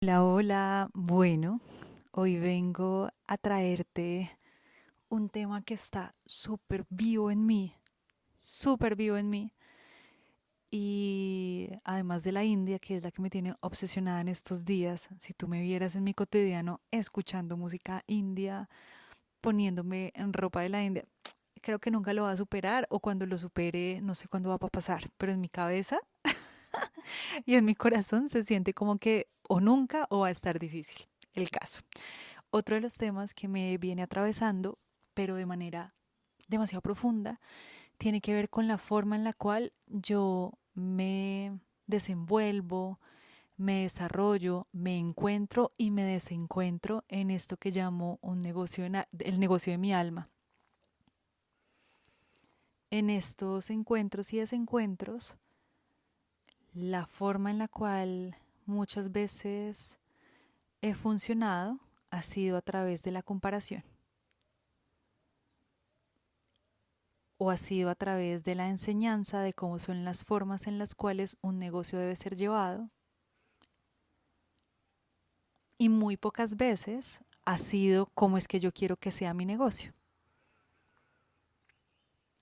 Hola, hola. Bueno, hoy vengo a traerte un tema que está súper vivo en mí. Y además de la India, que es la que me tiene obsesionada en estos días, si tú me vieras en mi cotidiano escuchando música india, poniéndome en ropa de la India, creo que nunca lo va a superar o cuando lo supere, no sé cuándo va a pasar, pero en mi cabeza y en mi corazón se siente como que o nunca o va a estar difícil el caso. Otro de los temas que me viene atravesando, pero de manera demasiado profunda, tiene que ver con la forma en la cual yo me desenvuelvo, me desarrollo, me encuentro y me desencuentro en esto que llamo un negocio, el negocio de mi alma. En estos encuentros y desencuentros, la forma en la cual muchas veces he funcionado ha sido a través de la comparación o ha sido a través de la enseñanza de cómo son las formas en las cuales un negocio debe ser llevado y muy pocas veces ha sido cómo es que yo quiero que sea mi negocio.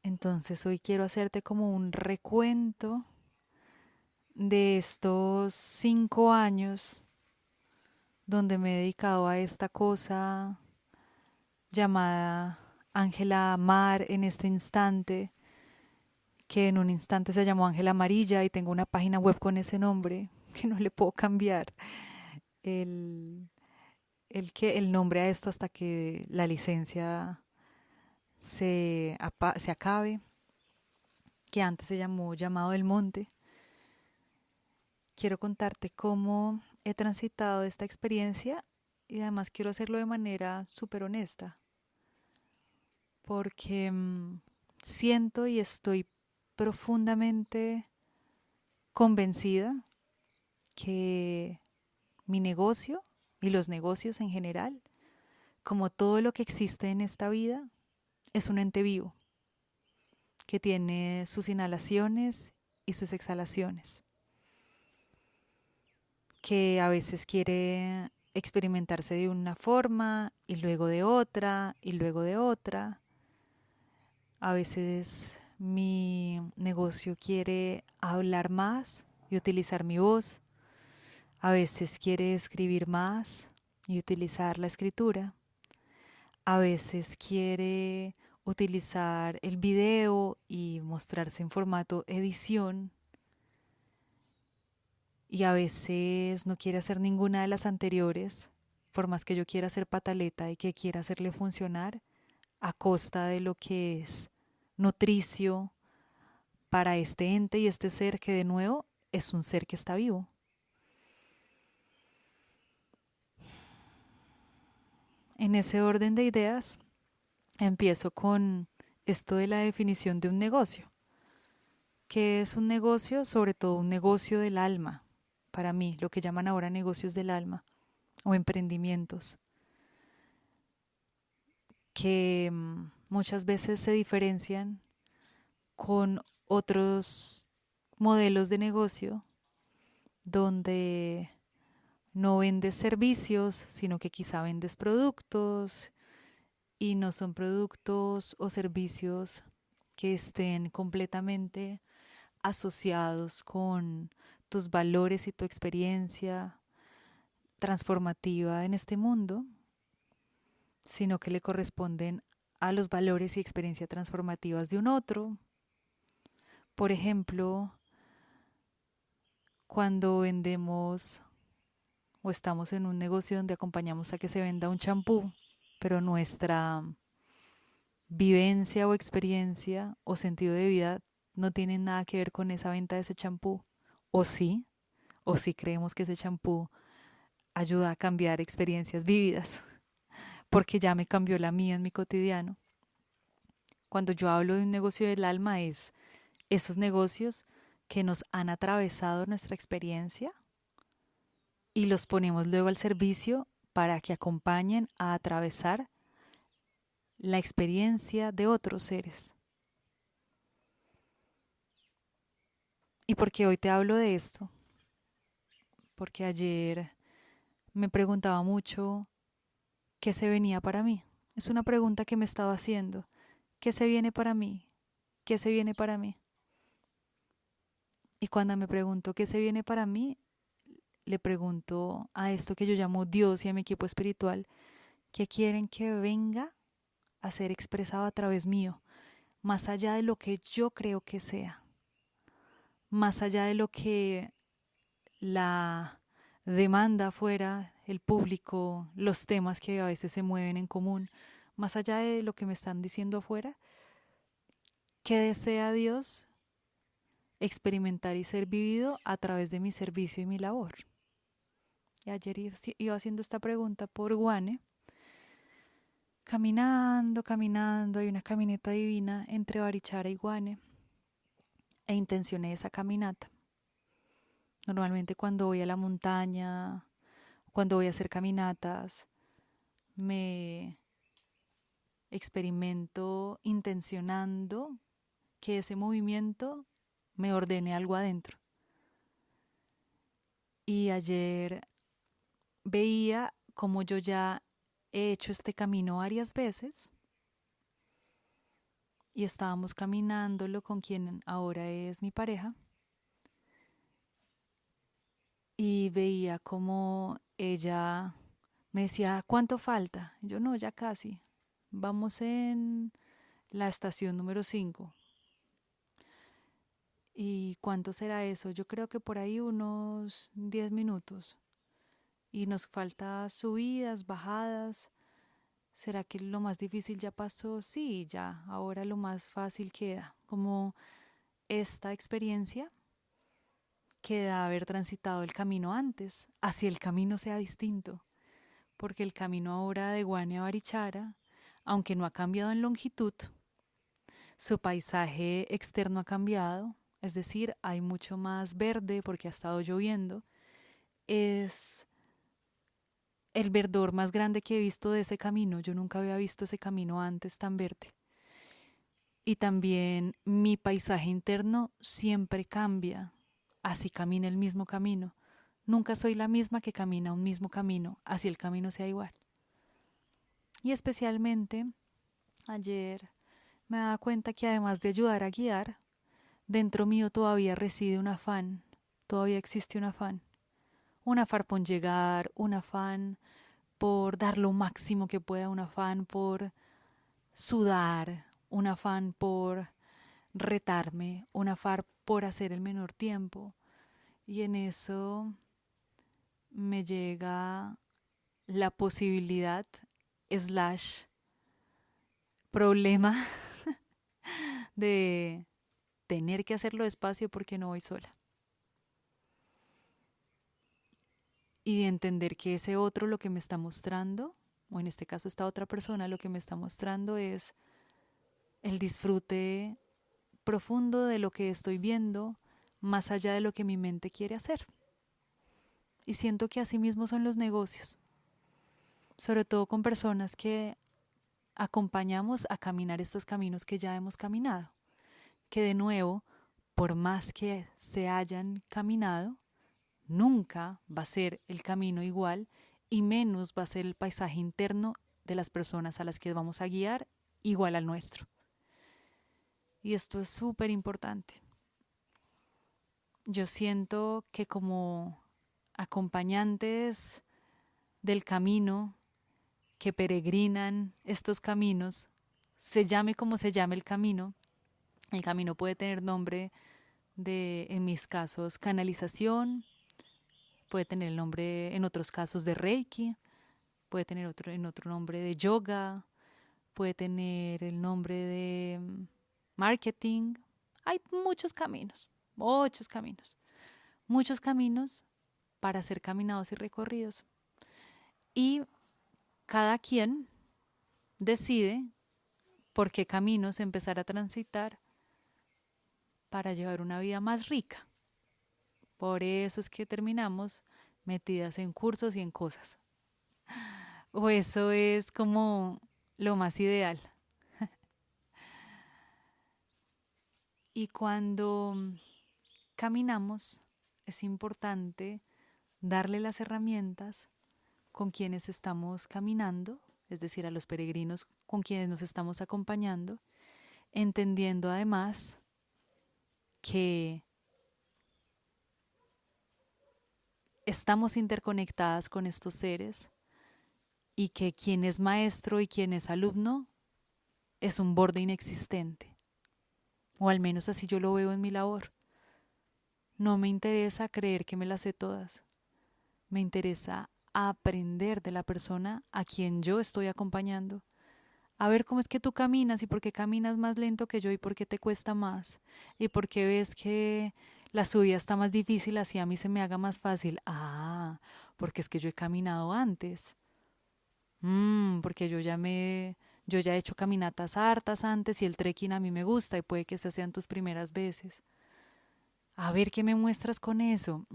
Entonces hoy quiero hacerte como un recuento de estos 5 años donde me he dedicado a esta cosa llamada Ángela Mar en este instante, que en un instante se llamó Ángela Amarilla y tengo una página web con ese nombre que no le puedo cambiar el, el nombre a esto hasta que la licencia se acabe, que antes se llamó Llamado del Monte. Quiero contarte cómo he transitado esta experiencia y además quiero hacerlo de manera súper honesta, porque siento y estoy profundamente convencida que mi negocio y los negocios en general, como todo lo que existe en esta vida, es un ente vivo que tiene sus inhalaciones y sus exhalaciones, que a veces quiere experimentarse de una forma y luego de otra y luego de otra. A veces mi negocio quiere hablar más y utilizar mi voz. A veces quiere escribir más y utilizar la escritura. A veces quiere utilizar el video y mostrarse en formato edición. Y a veces no quiere hacer ninguna de las anteriores, por más que yo quiera hacer pataleta y que quiera hacerle funcionar a costa de lo que es nutricio para este ente y este ser que de nuevo es un ser que está vivo. En ese orden de ideas, empiezo con esto de la definición de un negocio. ¿Qué es un negocio? Sobre todo un negocio del alma. Para mí, lo que llaman ahora negocios del alma o emprendimientos, que muchas veces se diferencian con otros modelos de negocio donde no vendes servicios, sino que quizá vendes productos y no son productos o servicios que estén completamente asociados con tus valores y tu experiencia transformativa en este mundo, sino que le corresponden a los valores y experiencia transformativas de un otro. Por ejemplo, cuando vendemos o estamos en un negocio donde acompañamos a que se venda un champú, pero nuestra vivencia o experiencia o sentido de vida no tienen nada que ver con esa venta de ese champú, o sí, o sí creemos que ese champú ayuda a cambiar experiencias vividas, porque ya me cambió la mía en mi cotidiano. Cuando yo hablo de un negocio del alma es esos negocios que nos han atravesado nuestra experiencia y los ponemos luego al servicio para que acompañen a atravesar la experiencia de otros seres. ¿Y por qué hoy te hablo de esto? Porque ayer me preguntaba mucho qué se venía para mí. Es una pregunta que me estaba haciendo. ¿Qué se viene para mí? ¿Qué se viene para mí? Y cuando me pregunto qué se viene para mí, le pregunto a esto que yo llamo Dios y a mi equipo espiritual, ¿qué quieren que venga a ser expresado a través mío? Más allá de lo que yo creo que sea, más allá de lo que la demanda fuera, el público, los temas que a veces se mueven en común, más allá de lo que me están diciendo afuera, ¿qué desea Dios experimentar y ser vivido a través de mi servicio y mi labor? Y ayer iba haciendo esta pregunta por Guane, caminando, caminando, hay una caminata divina entre Barichara y Guane, e intencioné esa caminata. Normalmente cuando voy a la montaña, cuando voy a hacer caminatas, me experimento intencionando que ese movimiento me ordene algo adentro. Y ayer veía como yo ya he hecho este camino varias veces y estábamos caminándolo con quien ahora es mi pareja y veía como ella me decía, ¿cuánto falta? Yo no, ya casi. Vamos en la estación número 5. ¿Y cuánto será eso? Yo creo que por ahí unos 10 minutos. Y nos falta subidas, bajadas. ¿Será que lo más difícil ya pasó? Sí, ya. Ahora lo más fácil queda. Como esta experiencia queda haber transitado el camino antes. Así el camino sea distinto. Porque el camino ahora de Guane a Barichara, aunque no ha cambiado en longitud, su paisaje externo ha cambiado, es decir, hay mucho más verde porque ha estado lloviendo. Es el verdor más grande que he visto de ese camino. Yo nunca había visto ese camino antes tan verde. Y también mi paisaje interno siempre cambia, así camina el mismo camino. Nunca soy la misma que camina un mismo camino, así el camino sea igual. Y especialmente ayer me daba cuenta que además de ayudar a guiar, dentro mío todavía reside un afán, todavía existe un afán por llegar, un afán por dar lo máximo que pueda, un afán por sudar, un afán por retarme, un afán por hacer el menor tiempo. Y en eso me llega la posibilidad slash problema de tener que hacerlo despacio porque no voy sola. Y de entender que ese otro lo que me está mostrando, o en este caso esta otra persona lo que me está mostrando es el disfrute profundo de lo que estoy viendo, más allá de lo que mi mente quiere hacer. Y siento que así mismo son los negocios, sobre todo con personas que acompañamos a caminar estos caminos que ya hemos caminado, que de nuevo, por más que se hayan caminado, nunca va a ser el camino igual y menos va a ser el paisaje interno de las personas a las que vamos a guiar igual al nuestro. Y esto es súper importante. Yo siento que como acompañantes del camino que peregrinan estos caminos, se llame como se llame el camino puede tener nombre de, en mis casos, canalización, puede tener el nombre en otros casos de Reiki, puede tener otro nombre de yoga, puede tener el nombre de marketing. Hay muchos caminos para ser caminados y recorridos. Y cada quien decide por qué caminos empezar a transitar para llevar una vida más rica. Por eso es que terminamos metidas en cursos y en cosas. O eso es como lo más ideal. Y cuando caminamos es importante darle las herramientas con quienes estamos caminando, es decir, a los peregrinos con quienes nos estamos acompañando, entendiendo además que estamos interconectadas con estos seres y que quien es maestro y quien es alumno es un borde inexistente, o al menos así yo lo veo en mi labor. No me interesa creer que me las sé todas, me interesa aprender de la persona a quien yo estoy acompañando, a ver cómo es que tú caminas y por qué caminas más lento que yo y por qué te cuesta más y por qué ves que la subida está más difícil así a mí se me haga más fácil. Ah, porque es que yo he caminado antes. Porque yo ya he hecho caminatas hartas antes y el trekking a mí me gusta y puede que esas sean tus primeras veces. A ver qué me muestras con eso.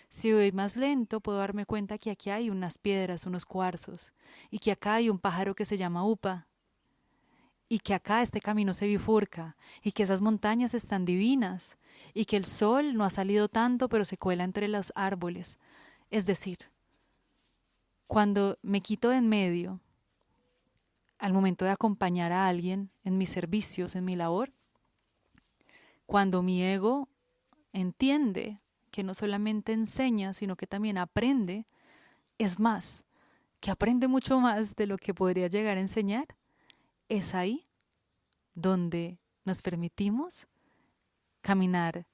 Si voy más lento, puedo darme cuenta que aquí hay unas piedras, unos cuarzos, y que acá hay un pájaro que se llama upa, y que acá este camino se bifurca, y que esas montañas están divinas, y que el sol no ha salido tanto, pero se cuela entre los árboles. Es decir, cuando me quito de en medio, al momento de acompañar a alguien en mis servicios, en mi labor, cuando mi ego entiende que no solamente enseña, sino que también aprende, es más, que aprende mucho más de lo que podría llegar a enseñar, es ahí donde nos permitimos caminar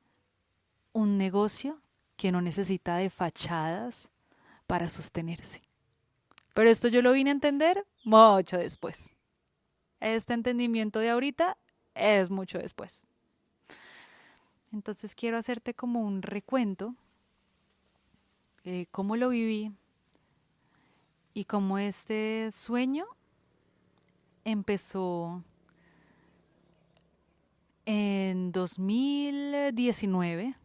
un negocio que no necesita de fachadas para sostenerse. Pero esto yo lo vine a entender mucho después. Este entendimiento de ahorita es mucho después. Entonces quiero hacerte como un recuento de cómo lo viví y cómo este sueño empezó en 2019.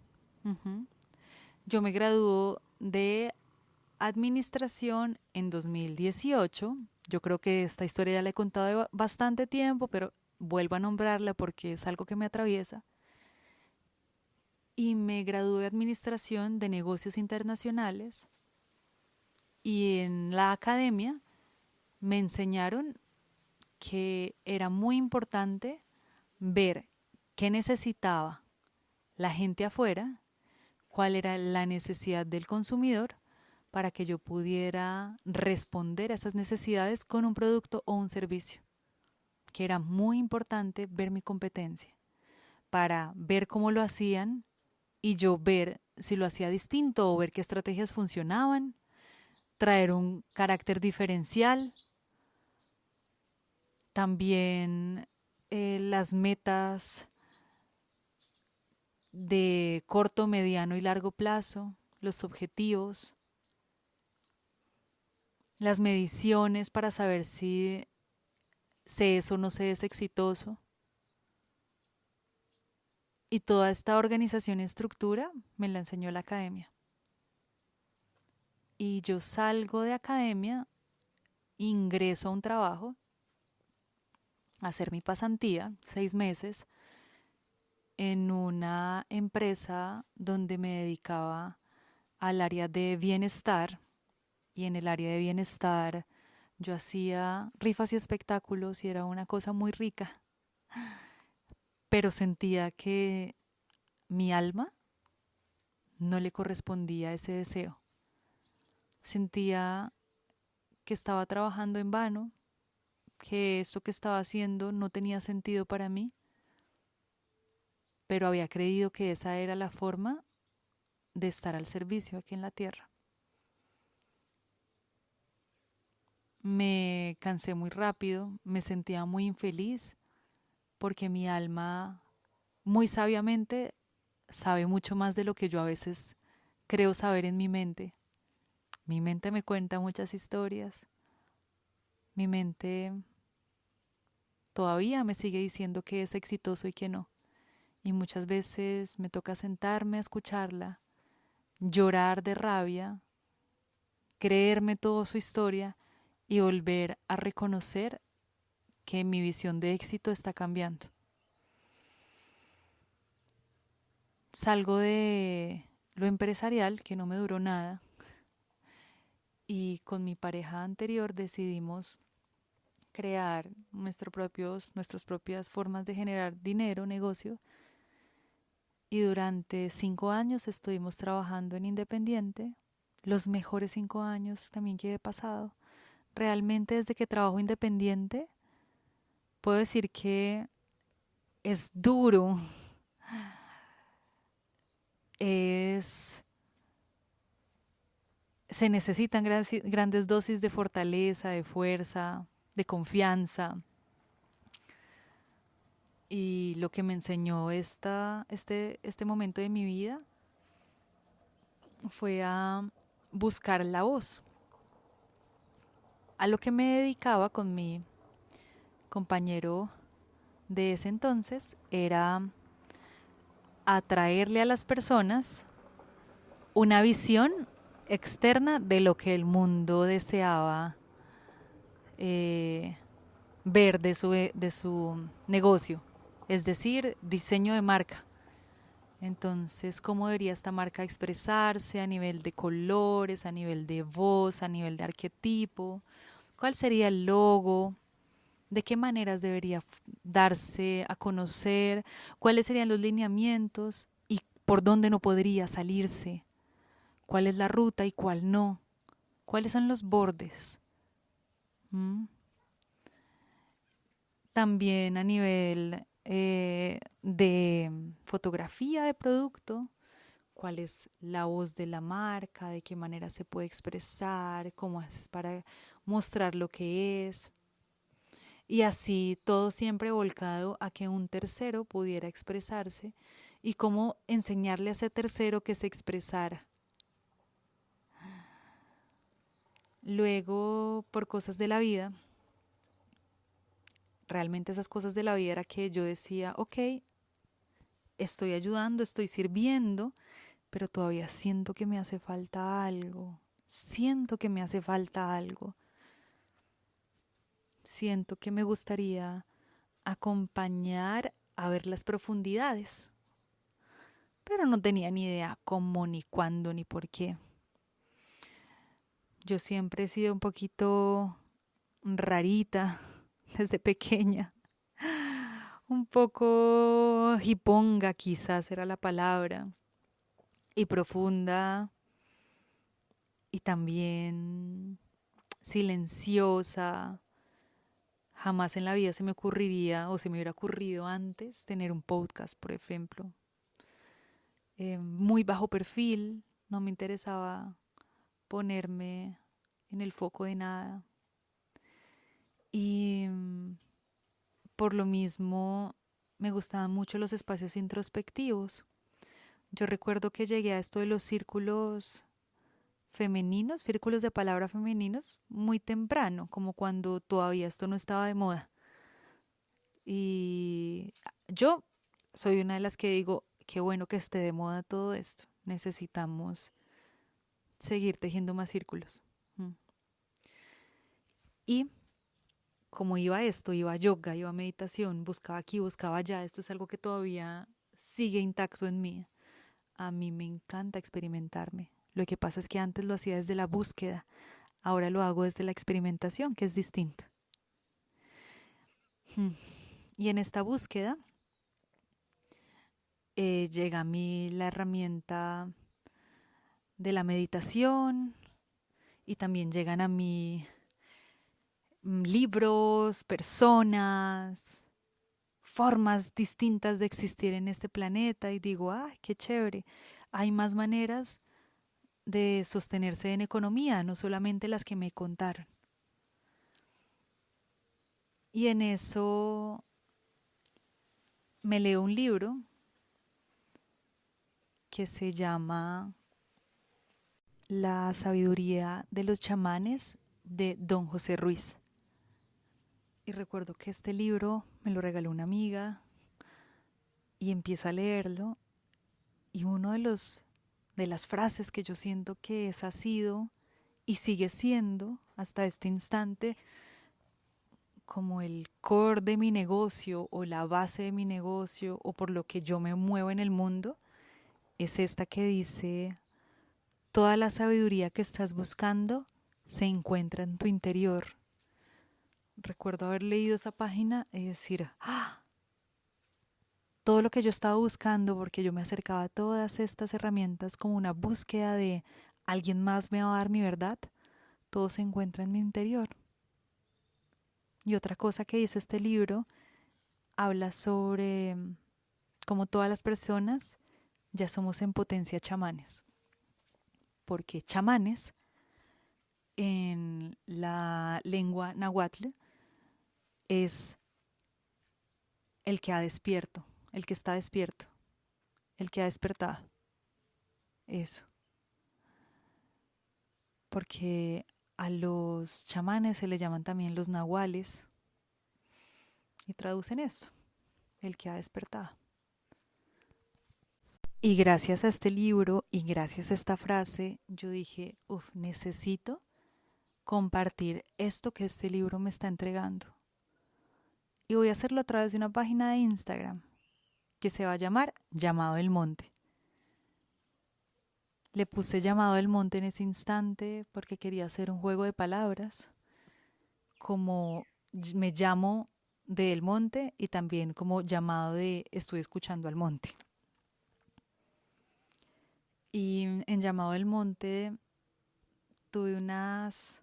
Yo me graduó de administración en 2018. Yo creo que esta historia ya la he contado de bastante tiempo, pero vuelvo a nombrarla porque es algo que me atraviesa. Y me gradué de administración de negocios internacionales y en la academia me enseñaron que era muy importante ver qué necesitaba la gente afuera, cuál era la necesidad del consumidor para que yo pudiera responder a esas necesidades con un producto o un servicio, que era muy importante ver mi competencia, para ver cómo lo hacían y yo ver si lo hacía distinto o ver qué estrategias funcionaban, traer un carácter diferencial, también las metas de corto, mediano y largo plazo, los objetivos, las mediciones para saber si se es o no se es exitoso. Y toda esta organización y estructura me la enseñó la academia. Y yo salgo de academia, ingreso a un trabajo, a hacer mi pasantía, 6 meses, en una empresa donde me dedicaba al área de bienestar. Y en el área de bienestar yo hacía rifas y espectáculos y era una cosa muy rica. Pero sentía que mi alma no le correspondía a ese deseo. Sentía que estaba trabajando en vano, que esto que estaba haciendo no tenía sentido para mí, pero había creído que esa era la forma de estar al servicio aquí en la tierra. Me cansé muy rápido, me sentía muy infeliz porque mi alma muy sabiamente sabe mucho más de lo que yo a veces creo saber en mi mente. Mi mente me cuenta muchas historias. Mi mente todavía me sigue diciendo que es exitoso y que no. Y muchas veces me toca sentarme a escucharla, llorar de rabia, creerme toda su historia y volver a reconocer que mi visión de éxito está cambiando. Salgo de lo empresarial, que no me duró nada, y con mi pareja anterior decidimos crear nuestras propias formas de generar dinero, negocio, y durante 5 años estuvimos trabajando en independiente, los mejores 5 años también que he pasado. Realmente desde que trabajo independiente, puedo decir que es duro, es se necesitan grandes dosis de fortaleza, de fuerza, de confianza. Y lo que me enseñó este momento de mi vida fue a buscar la voz. A lo que me dedicaba con mi compañero de ese entonces era atraerle a las personas una visión externa de lo que el mundo deseaba ver de su negocio, es decir, diseño de marca. Entonces, ¿cómo debería esta marca expresarse a nivel de colores, a nivel de voz, a nivel de arquetipo? ¿Cuál sería el logo? ¿De qué maneras debería darse a conocer? ¿Cuáles serían los lineamientos? ¿Y por dónde no podría salirse? ¿Cuál es la ruta y cuál no? ¿Cuáles son los bordes? ¿Mm? También a nivel de fotografía de producto, cuál es la voz de la marca, de qué manera se puede expresar, cómo haces para mostrar lo que es. Y así todo siempre volcado a que un tercero pudiera expresarse y cómo enseñarle a ese tercero que se expresara. Luego, por cosas de la vida, realmente esas cosas de la vida era que yo decía, ok, estoy ayudando, estoy sirviendo, pero todavía siento que me hace falta algo. Siento que me hace falta algo. Siento que me gustaría acompañar a ver las profundidades, pero no tenía ni idea cómo, ni cuándo, ni por qué. Yo siempre he sido un poquito rarita desde pequeña, un poco hiponga quizás era la palabra, y profunda, y también silenciosa. Jamás en la vida se me ocurriría o se me hubiera ocurrido antes tener un podcast, por ejemplo. Muy bajo perfil, no me interesaba ponerme en el foco de nada. Y por lo mismo me gustaban mucho los espacios introspectivos. Yo recuerdo que llegué a esto de los círculos femeninos, círculos de palabra femeninos, muy temprano, como cuando todavía esto no estaba de moda. Y yo soy una de las que digo, qué bueno que esté de moda todo esto. Necesitamos seguir tejiendo más círculos. Y como iba a esto, iba a yoga, iba a meditación, buscaba aquí, buscaba allá, esto es algo que todavía sigue intacto en mí. A mí me encanta experimentarme. Lo que pasa es que antes lo hacía desde la búsqueda, ahora lo hago desde la experimentación, que es distinta. Y en esta búsqueda llega a mí la herramienta de la meditación y también llegan a mí libros, personas, formas distintas de existir en este planeta y digo, ¡ay, qué chévere! Hay más maneras de sostenerse en economía, no solamente las que me contaron. Y en eso me leo un libro que se llama La sabiduría de los chamanes de Don José Ruiz. Y recuerdo que este libro me lo regaló una amiga y empiezo a leerlo y uno de las frases que yo siento que esa ha sido y sigue siendo hasta este instante como el core de mi negocio o la base de mi negocio o por lo que yo me muevo en el mundo, es esta que dice, toda la sabiduría que estás buscando se encuentra en tu interior. Recuerdo haber leído esa página y decir, ¡ah! Todo lo que yo estaba buscando, porque yo me acercaba a todas estas herramientas como una búsqueda de alguien más me va a dar mi verdad, todo se encuentra en mi interior. Y otra cosa que dice este libro, habla sobre cómo todas las personas ya somos en potencia chamanes. Porque chamanes, en la lengua náhuatl, es el que ha despierto, el que está despierto, el que ha despertado. Eso. Porque a los chamanes se le llaman también los nahuales y traducen esto, el que ha despertado. Y gracias a este libro y gracias a esta frase, yo dije, necesito compartir esto que este libro me está entregando. Y voy a hacerlo a través de una página de Instagram que se va a llamar Llamado del Monte. Le puse Llamado del Monte en ese instante porque quería hacer un juego de palabras, como me llamo del monte y también como llamado de estoy escuchando al monte. Y en Llamado del Monte tuve unas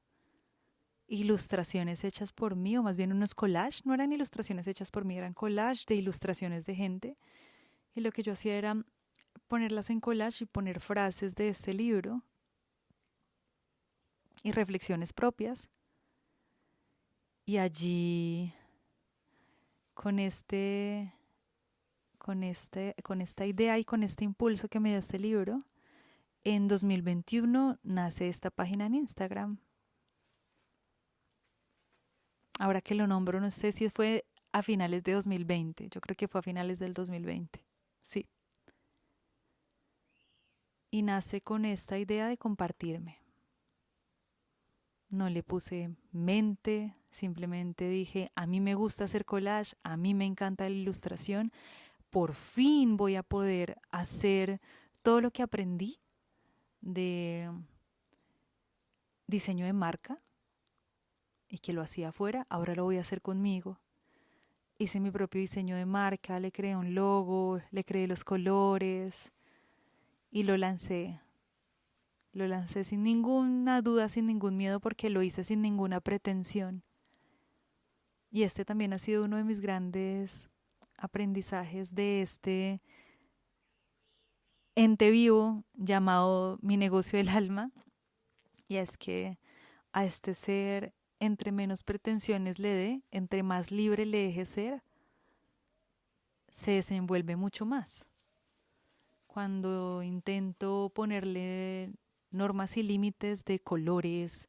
ilustraciones hechas por mí, o más bien unos collages, no eran ilustraciones hechas por mí, eran collages de ilustraciones de gente. Y lo que yo hacía era ponerlas en collage y poner frases de este libro y reflexiones propias. Y allí, con esta idea y con este impulso que me dio este libro, en 2021 nace esta página en Instagram. Ahora que lo nombro, no sé si fue a finales de 2020. Yo creo que fue a finales del 2020. Sí. Y nace con esta idea de compartirme. No le puse mente, simplemente dije, a mí me gusta hacer collage, a mí me encanta la ilustración, por fin voy a poder hacer todo lo que aprendí de diseño de marca y que lo hacía afuera, ahora lo voy a hacer conmigo. Hice mi propio diseño de marca, le creé un logo, le creé los colores y lo lancé. Lo lancé sin ninguna duda, sin ningún miedo, porque lo hice sin ninguna pretensión. Y este también ha sido uno de mis grandes aprendizajes de este ente vivo llamado mi negocio del alma. Y es que a este ser, entre menos pretensiones le dé, entre más libre le deje ser, se desenvuelve mucho más. Cuando intento ponerle normas y límites de colores,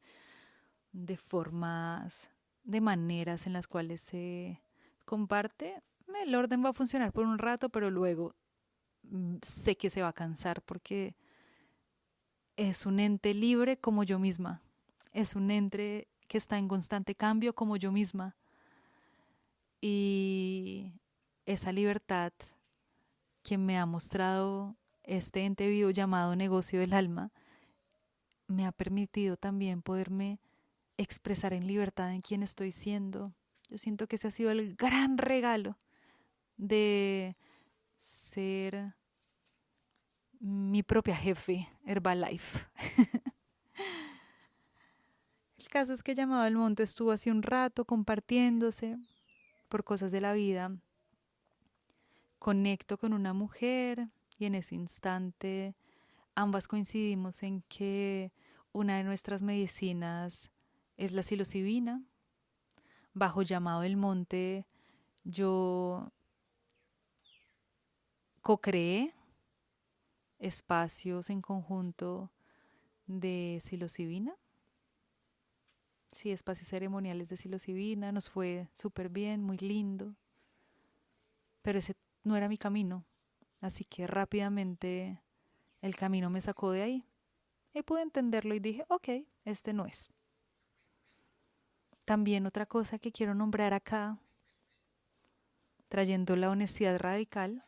de formas, de maneras en las cuales se comparte, el orden va a funcionar por un rato, pero luego sé que se va a cansar porque es un ente libre como yo misma, es un ente que está en constante cambio como yo misma. Y esa libertad que me ha mostrado este ente vivo llamado negocio del alma me ha permitido también poderme expresar en libertad en quién estoy siendo. Yo siento que ese ha sido el gran regalo de ser mi propia jefe Herbalife. El caso es que Llamado al Monte estuvo hace un rato compartiéndose por cosas de la vida. Conecto con una mujer y en ese instante ambas coincidimos en que una de nuestras medicinas es la psilocibina. Bajo Llamado del Monte yo co-creé espacios en conjunto de psilocibina. Sí, espacios ceremoniales de psilocibina. Nos fue súper bien, muy lindo. Pero ese no era mi camino. Así que rápidamente el camino me sacó de ahí. Y pude entenderlo y dije, ok, este no es. También otra cosa que quiero nombrar acá, trayendo la honestidad radical,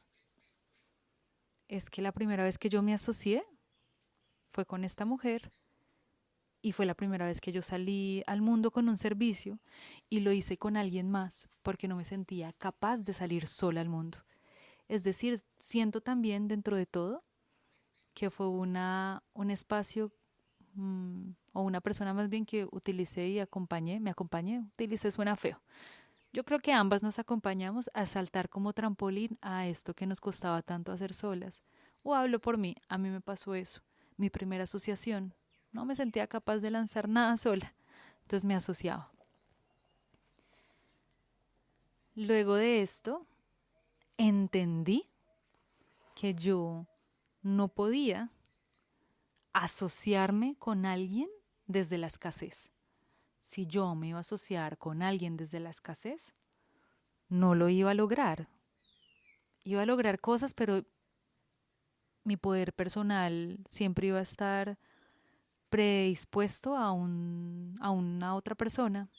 es que la primera vez que yo me asocié fue con esta mujer y fue la primera vez que yo salí al mundo con un servicio y lo hice con alguien más porque no me sentía capaz de salir sola al mundo. Es decir, siento también dentro de todo que fue un espacio o una persona más bien que utilicé y me acompañé, utilicé suena feo. Yo creo que ambas nos acompañamos a saltar como trampolín a esto que nos costaba tanto hacer solas. O hablo por mí, a mí me pasó eso. Mi primera asociación, no me sentía capaz de lanzar nada sola, entonces me asociaba. Luego de esto, entendí que yo no podía asociarme con alguien desde la escasez. Si yo me iba a asociar con alguien desde la escasez, no lo iba a lograr. Iba a lograr cosas, pero mi poder personal siempre iba a estar predispuesto a una otra persona.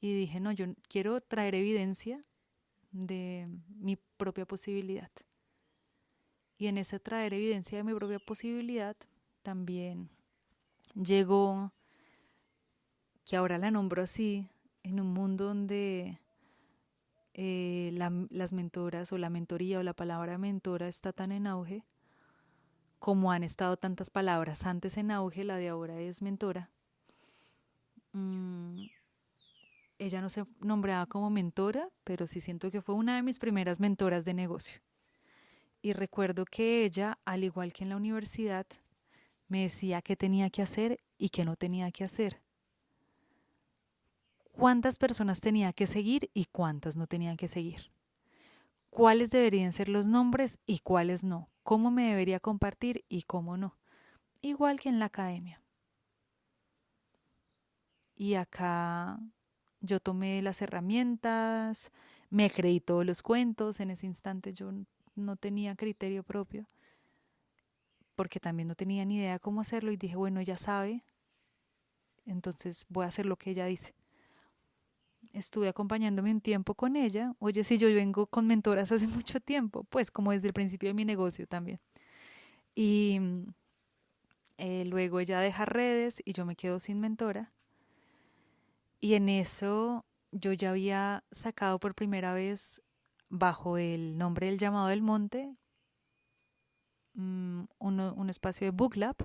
Y dije, no, yo quiero traer evidencia de mi propia posibilidad. Y en ese traer evidencia de mi propia posibilidad también llegó, que ahora la nombro así, en un mundo donde las mentoras o la mentoría o la palabra mentora está tan en auge, como han estado tantas palabras antes en auge, la de ahora es mentora. Mm, ella no se nombraba como mentora, pero sí siento que fue una de mis primeras mentoras de negocio. Y recuerdo que ella, al igual que en la universidad, me decía qué tenía que hacer y qué no tenía que hacer. Cuántas personas tenía que seguir y cuántas no tenía que seguir. Cuáles deberían ser los nombres y cuáles no. Cómo me debería compartir y cómo no. Igual que en la academia. Y acá yo tomé las herramientas, me creí todos los cuentos. En ese instante yo no tenía criterio propio, porque también no tenía ni idea cómo hacerlo y dije, bueno, ella sabe, entonces voy a hacer lo que ella dice. Estuve acompañándome un tiempo con ella. Oye, sí, yo vengo con mentoras hace mucho tiempo, pues como desde el principio de mi negocio también. Y luego ella deja redes y yo me quedo sin mentora. Y en eso yo ya había sacado por primera vez, bajo el nombre del Llamado del Monte, un espacio de book lab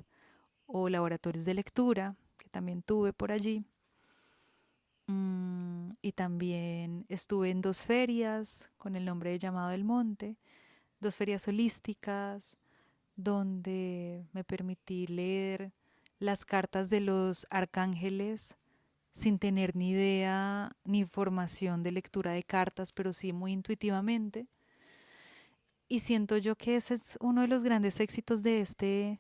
o laboratorios de lectura, que también tuve por allí. Y también estuve en 2 ferias con el nombre de Llamado del Monte, 2 ferias holísticas, donde me permití leer las cartas de los arcángeles sin tener ni idea ni formación de lectura de cartas, pero sí muy intuitivamente. Y siento yo que ese es uno de los grandes éxitos de este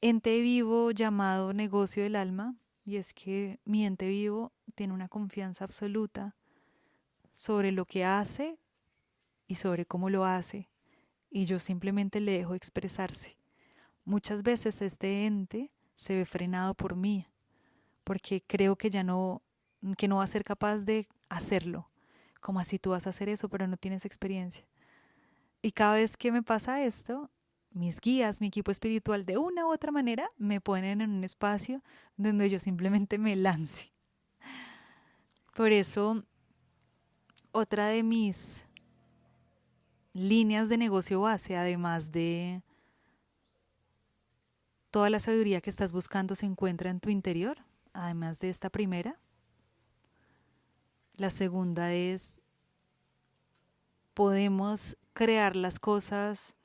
ente vivo llamado negocio del alma, y es que mi ente vivo tiene una confianza absoluta sobre lo que hace y sobre cómo lo hace, y yo simplemente le dejo expresarse. Muchas veces este ente se ve frenado por mí, porque creo que no va a ser capaz de hacerlo. Como así tú vas a hacer eso, pero no tienes experiencia. Y cada vez que me pasa esto, mis guías, mi equipo espiritual, de una u otra manera, me ponen en un espacio donde yo simplemente me lance. Por eso, otra de mis líneas de negocio base, además de toda la sabiduría que estás buscando, se encuentra en tu interior, además de esta primera. La segunda es, podemos crear las cosas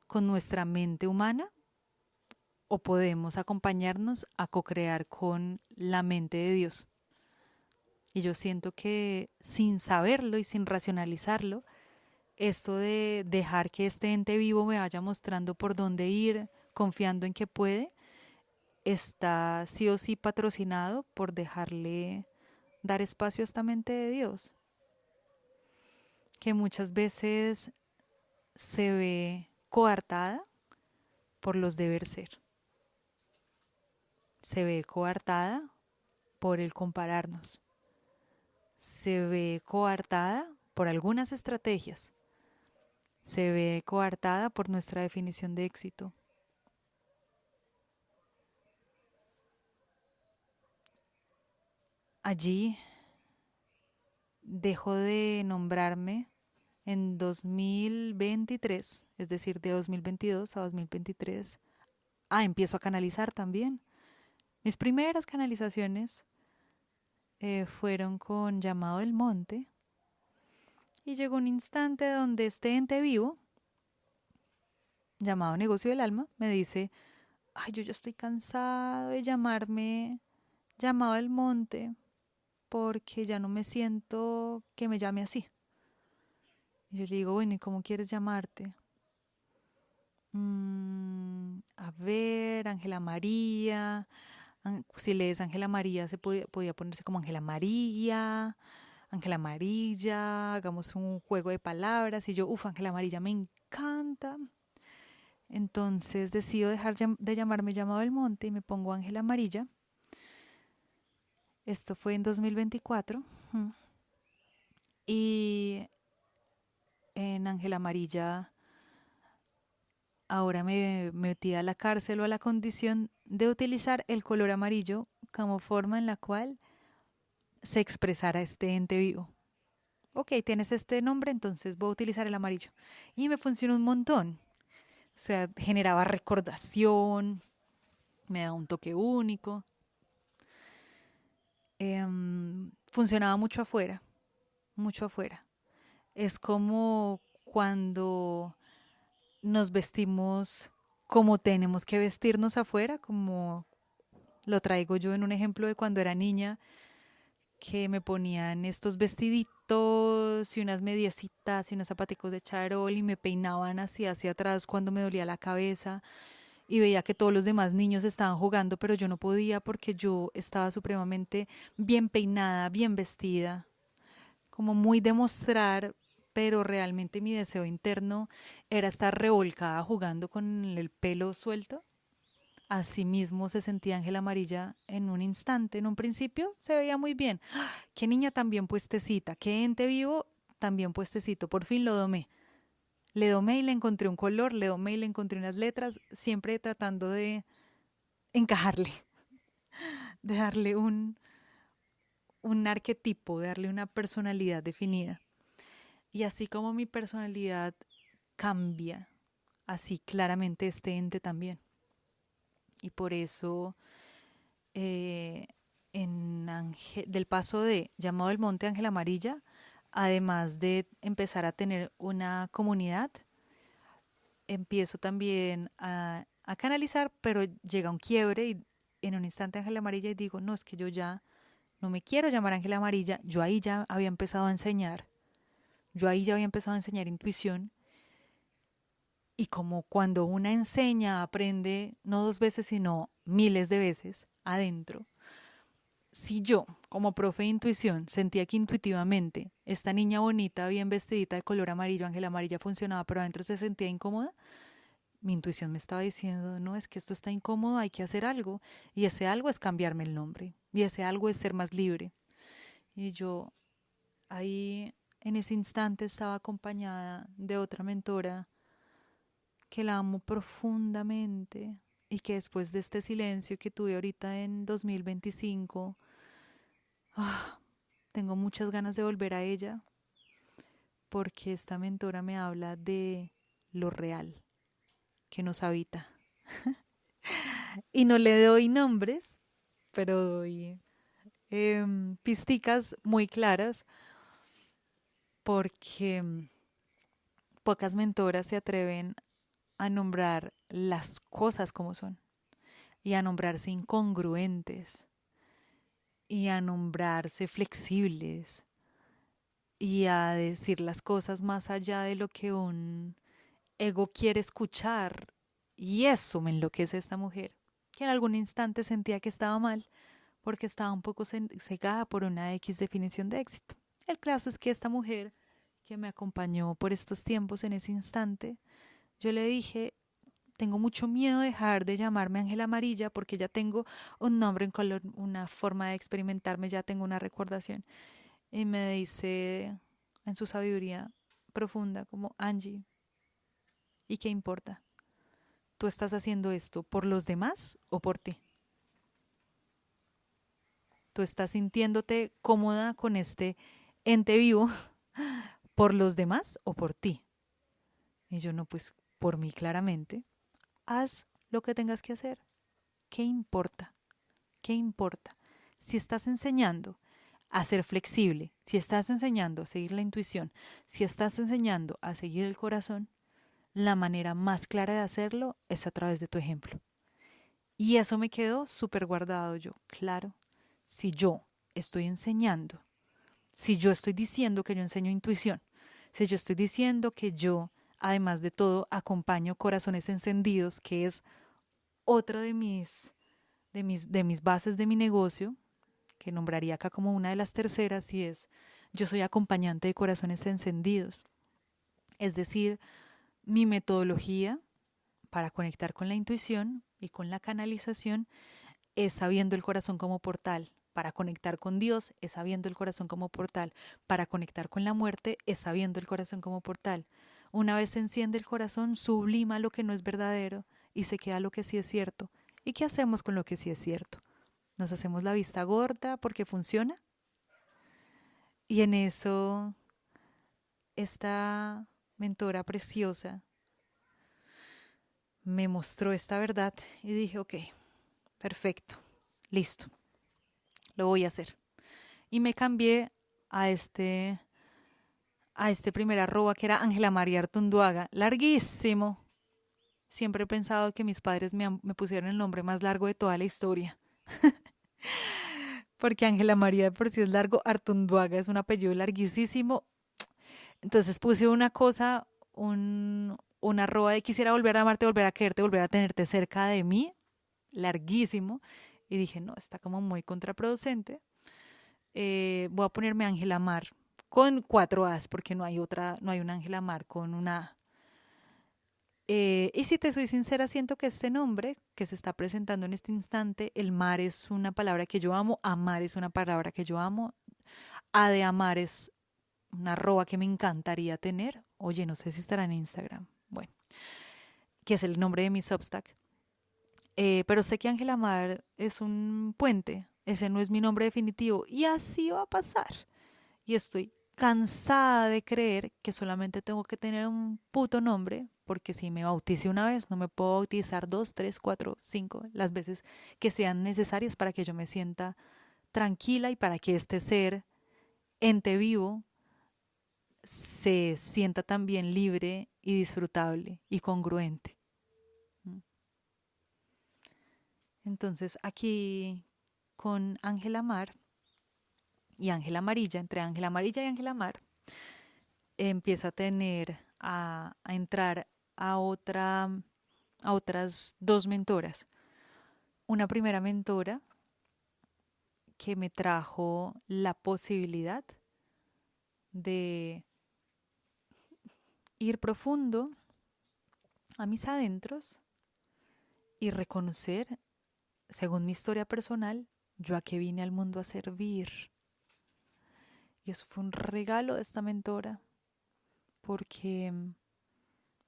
con nuestra mente humana o podemos acompañarnos a co-crear con la mente de Dios. Y yo siento que sin saberlo y sin racionalizarlo, esto de dejar que este ente vivo me vaya mostrando por dónde ir, confiando en que puede, está sí o sí patrocinado por dejarle dar espacio a esta mente de Dios, que muchas veces se ve coartada por los deber ser. Se ve coartada por el compararnos. Se ve coartada por algunas estrategias. Se ve coartada por nuestra definición de éxito. Allí dejo de nombrarme en 2023, es decir, de 2022 a 2023. Empiezo a canalizar también. Mis primeras canalizaciones fueron con Llamado del Monte, y llegó un instante donde este ente vivo, llamado Negocio del Alma, me dice, ay, yo ya estoy cansado de llamarme Llamado del Monte porque ya no me siento que me llame así. Y yo le digo, bueno, ¿y cómo quieres llamarte? A ver, Ángela María. Si lees Ángela María, podía ponerse como Ángela María, Ángela Amarilla, hagamos un juego de palabras. Y yo, Ángela Amarilla me encanta. Entonces decido dejar de llamarme Llamado del Monte y me pongo Ángela Amarilla. Esto fue en 2024. Y en Ángela Amarilla ahora me metí a la cárcel o a la condición de utilizar el color amarillo como forma en la cual se expresara este ente vivo. Ok, tienes este nombre, entonces voy a utilizar el amarillo. Y me funcionó un montón. O sea, generaba recordación, me daba un toque único. Funcionaba mucho afuera, mucho afuera. Es como cuando nos vestimos como tenemos que vestirnos afuera, como lo traigo yo en un ejemplo de cuando era niña, que me ponían estos vestiditos y unas mediecitas y unos zapaticos de charol y me peinaban así hacia atrás cuando me dolía la cabeza y veía que todos los demás niños estaban jugando, pero yo no podía porque yo estaba supremamente bien peinada, bien vestida, como muy demostrar, pero realmente mi deseo interno era estar revolcada jugando con el pelo suelto. Asimismo se sentía Ángela Amarilla en un instante. En un principio se veía muy bien. ¡Ah! Qué niña tan bien puestecita, qué ente vivo tan bien puestecito. Por fin lo domé. Le domé y le encontré un color, le domé y le encontré unas letras, siempre tratando de encajarle, de darle un arquetipo, de darle una personalidad definida. Y así como mi personalidad cambia, así claramente este ente también. Y por eso eh, del paso de Llamado del Monte Ángela Amarilla, además de empezar a tener una comunidad, empiezo también a canalizar, pero llega un quiebre y en un instante Ángela Amarilla y digo, no, es que yo ya no me quiero llamar Ángela Amarilla, yo ahí ya había empezado a enseñar, yo ahí ya había empezado a enseñar intuición. Y como cuando una enseña, aprende no 2 veces, sino miles de veces adentro. Si yo, como profe de intuición, sentía que intuitivamente esta niña bonita, bien vestidita de color amarillo, Ángela Amarilla, funcionaba, pero adentro se sentía incómoda, mi intuición me estaba diciendo, no, es que esto está incómodo, hay que hacer algo. Y ese algo es cambiarme el nombre. Y ese algo es ser más libre. Y yo ahí, en ese instante, estaba acompañada de otra mentora que la amo profundamente y que después de este silencio que tuve ahorita en 2025, tengo muchas ganas de volver a ella porque esta mentora me habla de lo real que nos habita. Y no le doy nombres, pero doy pisticas muy claras porque pocas mentoras se atreven a nombrar las cosas como son y a nombrarse incongruentes y a nombrarse flexibles y a decir las cosas más allá de lo que un ego quiere escuchar. Y eso me enloquece esta mujer, que en algún instante sentía que estaba mal porque estaba un poco cegada por una X definición de éxito. El caso es que esta mujer que me acompañó por estos tiempos en ese instante, yo le dije, tengo mucho miedo de dejar de llamarme Ángela Amarilla porque ya tengo un nombre en color, una forma de experimentarme, ya tengo una recordación. Y me dice en su sabiduría profunda como, Angie, ¿y qué importa? ¿Tú estás haciendo esto por los demás o por ti? tú estás sintiéndote cómoda con este ente vivo por los demás o por ti. Y yo no, pues por mí claramente. Haz lo que tengas que hacer. ¿Qué importa? ¿Qué importa? Si estás enseñando a ser flexible, si estás enseñando a seguir la intuición, si estás enseñando a seguir el corazón, la manera más clara de hacerlo es a través de tu ejemplo. Y eso me quedó súper guardado yo. Claro, si yo estoy enseñando, si yo estoy diciendo que yo enseño intuición, si yo estoy diciendo que yo, además de todo, acompaño corazones encendidos, que es otra de mis bases de mi negocio, que nombraría acá como una de las terceras, y es, yo soy acompañante de corazones encendidos. Es decir, mi metodología para conectar con la intuición y con la canalización es sabiendo el corazón como portal. Para conectar con Dios es sabiendo el corazón como portal. Para conectar con la muerte es sabiendo el corazón como portal. Una vez se enciende el corazón, sublima lo que no es verdadero y se queda lo que sí es cierto. ¿Y qué hacemos con lo que sí es cierto? ¿Nos hacemos la vista gorda porque funciona? Y en eso, esta mentora preciosa me mostró esta verdad y dije, ok, perfecto, listo, lo voy a hacer. Y me cambié a este, a este primer arroba que era Ángela María Artunduaga, larguísimo. Siempre he pensado que mis padres me pusieron el nombre más largo de toda la historia. Porque Ángela María de por sí es largo, Artunduaga es un apellido larguísimo. Entonces puse una cosa, un arroba de quisiera volver a amarte, volver a quererte, volver a tenerte cerca de mí, larguísimo. Y dije, no, está como muy contraproducente. Voy a ponerme Ángela Mar con 4 A's porque no hay otra, no hay una Ángela Mar con una A. Y si te soy sincera, siento que este nombre que se está presentando en este instante, el mar es una palabra que yo amo, amar es una palabra que yo amo, A de amar es una arroba que me encantaría tener. Oye, no sé si estará en Instagram. Bueno, que es el nombre de mi Substack. Pero sé que Ángela Mar es un puente. Ese no es mi nombre definitivo. Y así va a pasar. Y estoy cansada de creer que solamente tengo que tener un puto nombre, porque si me bautice una vez, no me puedo bautizar 2, 3, 4, 5, las veces que sean necesarias para que yo me sienta tranquila y para que este ser, ente vivo, se sienta también libre y disfrutable y congruente. Entonces aquí con Ángela Mar y Ángela Amarilla, entre Ángela Amarilla y Ángela Mar, empieza a tener, a entrar a otras 2 mentoras. Una primera mentora que me trajo la posibilidad de ir profundo a mis adentros y reconocer, según mi historia personal, yo a qué vine al mundo a servir. Y eso fue un regalo de esta mentora porque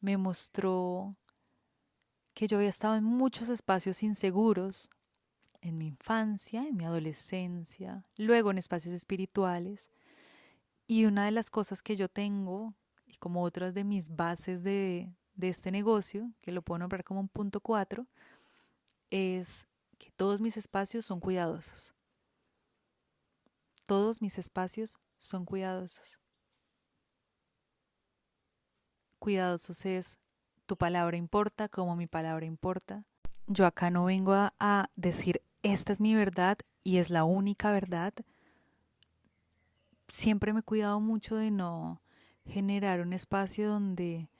me mostró que yo había estado en muchos espacios inseguros, en mi infancia, en mi adolescencia, luego en espacios espirituales. Y una de las cosas que yo tengo, y como otras de mis bases de este negocio, que lo puedo nombrar como un punto 4, es que todos mis espacios son cuidadosos. Todos mis espacios son cuidadosos. Cuidadosos es tu palabra importa como mi palabra importa. Yo acá no vengo a decir esta es mi verdad y es la única verdad. Siempre me he cuidado mucho de no generar un espacio donde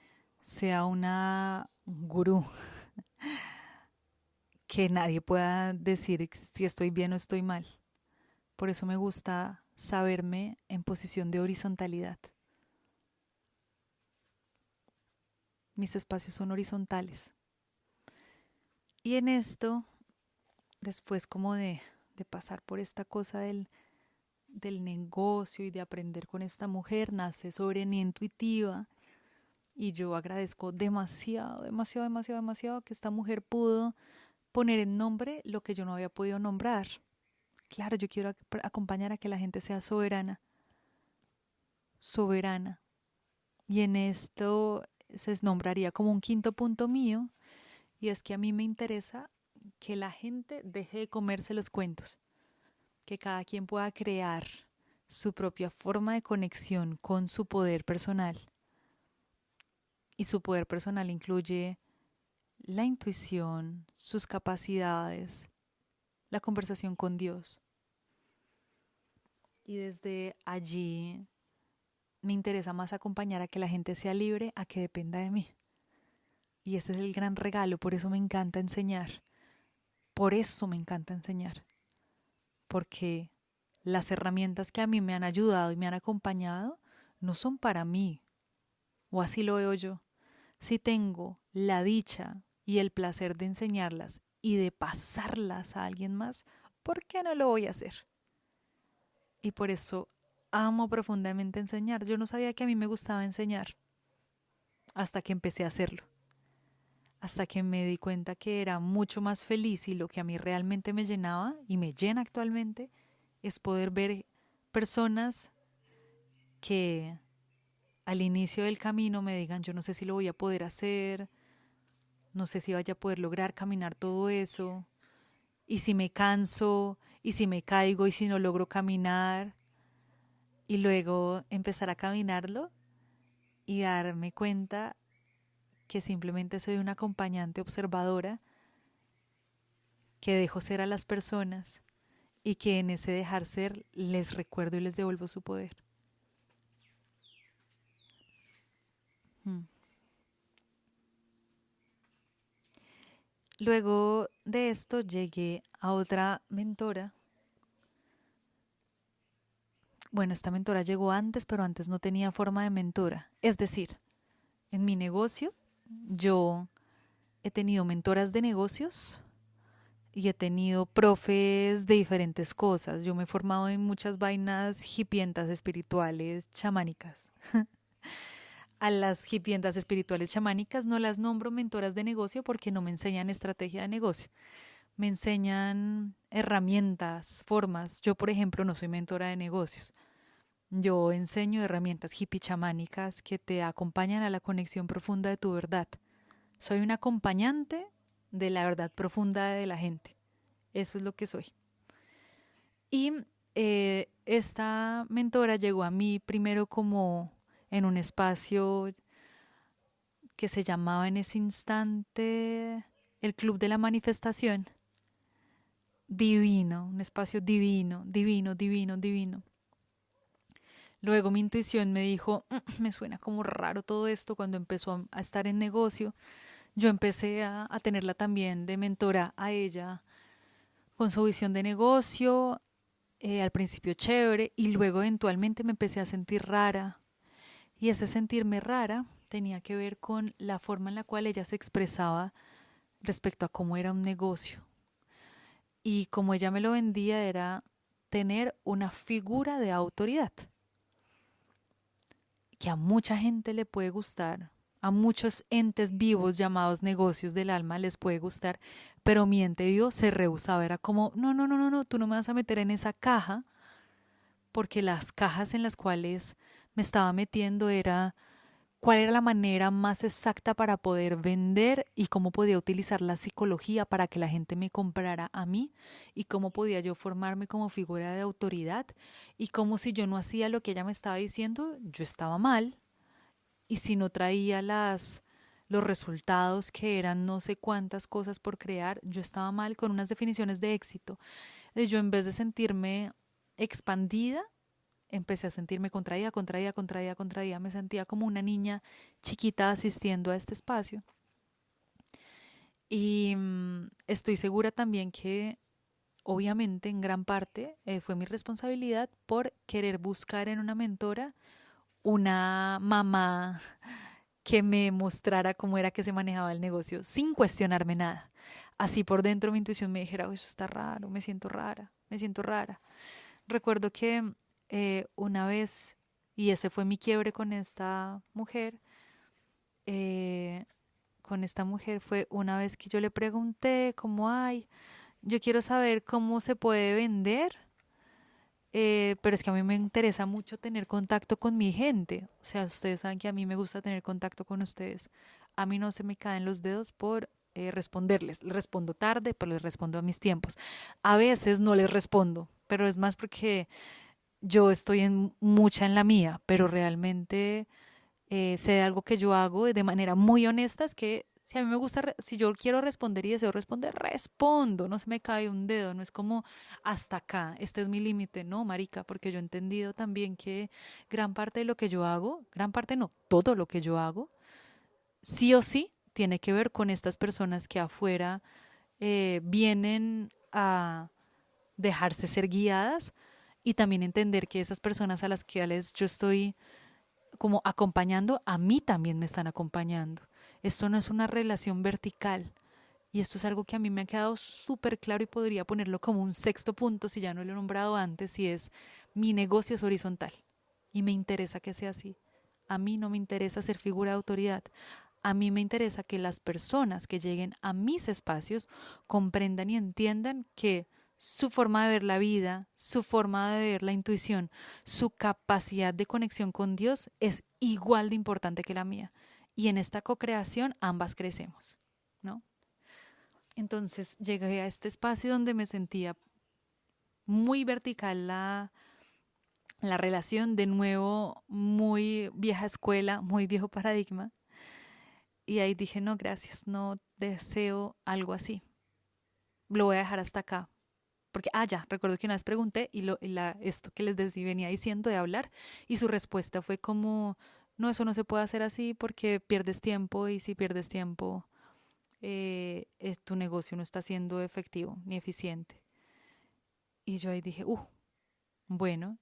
sea una gurú, que nadie pueda decir si estoy bien o estoy mal. Por eso me gusta saberme en posición de horizontalidad. Mis espacios son horizontales. Y en esto, después como de pasar por esta cosa del negocio y de aprender con esta mujer, nace Soberanía Intuitiva. Y yo agradezco demasiado, demasiado, demasiado, demasiado que esta mujer pudo poner en nombre lo que yo no había podido nombrar. Claro, yo quiero acompañar a que la gente sea soberana, soberana. Y en esto se nombraría como un quinto punto mío, y es que a mí me interesa que la gente deje de comerse los cuentos, que cada quien pueda crear su propia forma de conexión con su poder personal. Y su poder personal incluye la intuición, sus capacidades, la conversación con Dios. Y desde allí me interesa más acompañar a que la gente sea libre, a que dependa de mí. Y ese es el gran regalo, por eso me encanta enseñar. Por eso me encanta enseñar. Porque las herramientas que a mí me han ayudado y me han acompañado no son para mí, o así lo veo yo. Si tengo la dicha y el placer de enseñarlas y de pasarlas a alguien más, ¿por qué no lo voy a hacer? Y por eso amo profundamente enseñar. Yo no sabía que a mí me gustaba enseñar hasta que empecé a hacerlo. Hasta que me di cuenta que era mucho más feliz y lo que a mí realmente me llenaba y me llena actualmente es poder ver personas que al inicio del camino me digan yo no sé si lo voy a poder hacer, no sé si vaya a poder lograr caminar todo eso, y si me canso, y si me caigo, y si no logro caminar, y luego empezar a caminarlo y darme cuenta que simplemente soy una acompañante observadora que dejo ser a las personas y que en ese dejar ser les recuerdo y les devuelvo su poder. Mm. Luego de esto llegué a otra mentora. Bueno, esta mentora llegó antes, pero antes no tenía forma de mentora. Es decir, en mi negocio yo he tenido mentoras de negocios y he tenido profes de diferentes cosas. Yo me he formado en muchas vainas hipientas espirituales chamánicas. A las hipientas espirituales chamánicas no las nombro mentoras de negocio porque no me enseñan estrategia de negocio. Me enseñan herramientas, formas. Yo, por ejemplo, no soy mentora de negocios. Yo enseño herramientas hippie chamánicas que te acompañan a la conexión profunda de tu verdad. Soy un acompañante de la verdad profunda de la gente. Eso es lo que soy. Y esta mentora llegó a mí primero como en un espacio que se llamaba en ese instante el Club de la Manifestación. Divino, un espacio divino, divino, divino, divino. Luego mi intuición me dijo, me suena como raro todo esto cuando empezó a estar en negocio. Yo empecé a tenerla también de mentora a ella con su visión de negocio, al principio chévere y luego eventualmente me empecé a sentir rara. Y ese sentirme rara tenía que ver con la forma en la cual ella se expresaba respecto a cómo era un negocio. Y como ella me lo vendía era tener una figura de autoridad que a mucha gente le puede gustar, a muchos entes vivos llamados negocios del alma les puede gustar, pero mi ente vivo se rehusaba, era como, no, no, no, no, no, tú no me vas a meter en esa caja, porque las cajas en las cuales me estaba metiendo era cuál era la manera más exacta para poder vender y cómo podía utilizar la psicología para que la gente me comprara a mí y cómo podía yo formarme como figura de autoridad y cómo si yo no hacía lo que ella me estaba diciendo, yo estaba mal y si no traía los resultados que eran no sé cuántas cosas por crear, yo estaba mal con unas definiciones de éxito. Yo en vez de sentirme expandida, empecé a sentirme contraída, contraída, contraída, contraída. Me sentía como una niña chiquita asistiendo a este espacio. Y estoy segura también que, obviamente, en gran parte fue mi responsabilidad por querer buscar en una mentora una mamá que me mostrara cómo era que se manejaba el negocio sin cuestionarme nada. Así por dentro mi intuición me dijera, oh, eso está raro, me siento rara, me siento rara. Recuerdo que una vez, y ese fue mi quiebre con esta mujer fue una vez que yo le pregunté cómo hay, yo quiero saber cómo se puede vender, pero es que a mí me interesa mucho tener contacto con mi gente. O sea, ustedes saben que a mí me gusta tener contacto con ustedes. A mí no se me caen los dedos por responderles. Les respondo tarde, pero les respondo a mis tiempos. A veces no les respondo, pero es más porque yo estoy mucha en la mía, pero realmente sé de algo que yo hago de manera muy honesta, es que si a mí me gusta, si yo quiero responder y deseo responder, respondo, no se me cae un dedo, no es como hasta acá, este es mi límite, no, marica, porque yo he entendido también que gran parte de lo que yo hago, gran parte no, todo lo que yo hago, sí o sí tiene que ver con estas personas que afuera vienen a dejarse ser guiadas y también entender que esas personas a las que yo estoy como acompañando, a mí también me están acompañando. Esto no es una relación vertical. Y esto es algo que a mí me ha quedado súper claro y podría ponerlo como un sexto punto si ya no lo he nombrado antes, y es mi negocio es horizontal. Y me interesa que sea así. A mí no me interesa ser figura de autoridad. A mí me interesa que las personas que lleguen a mis espacios comprendan y entiendan que su forma de ver la vida, su forma de ver la intuición, su capacidad de conexión con Dios es igual de importante que la mía. Y en esta co-creación ambas crecemos, ¿no? Entonces llegué a este espacio donde me sentía muy vertical la relación, de nuevo muy vieja escuela, muy viejo paradigma. Y ahí dije, no, gracias, no deseo algo así. Lo voy a dejar hasta acá. Porque, ya, recuerdo que una vez pregunté esto que les decía, venía diciendo de hablar, y su respuesta fue como, no, eso no se puede hacer así porque pierdes tiempo, y si pierdes tiempo, tu negocio no está siendo efectivo ni eficiente. Y yo ahí dije, bueno,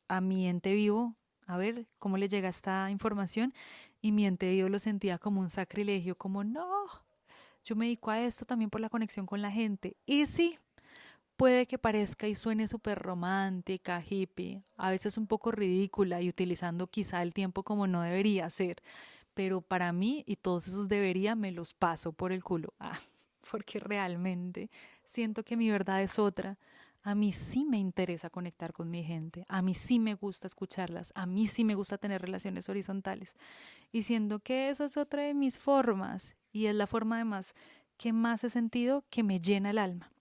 a mi ente vivo, a ver cómo le llega esta información, y mi ente vivo lo sentía como un sacrilegio, como, no, yo me dedico a esto también por la conexión con la gente. Y sí, puede que parezca y suene súper romántica, hippie, a veces un poco ridícula y utilizando quizá el tiempo como no debería ser, pero para mí y todos esos debería me los paso por el culo. Porque realmente siento que mi verdad es otra. A mí sí me interesa conectar con mi gente, a mí sí me gusta escucharlas, a mí sí me gusta tener relaciones horizontales. Y siento que eso es otra de mis formas, y es la forma además que más he sentido que me llena el alma.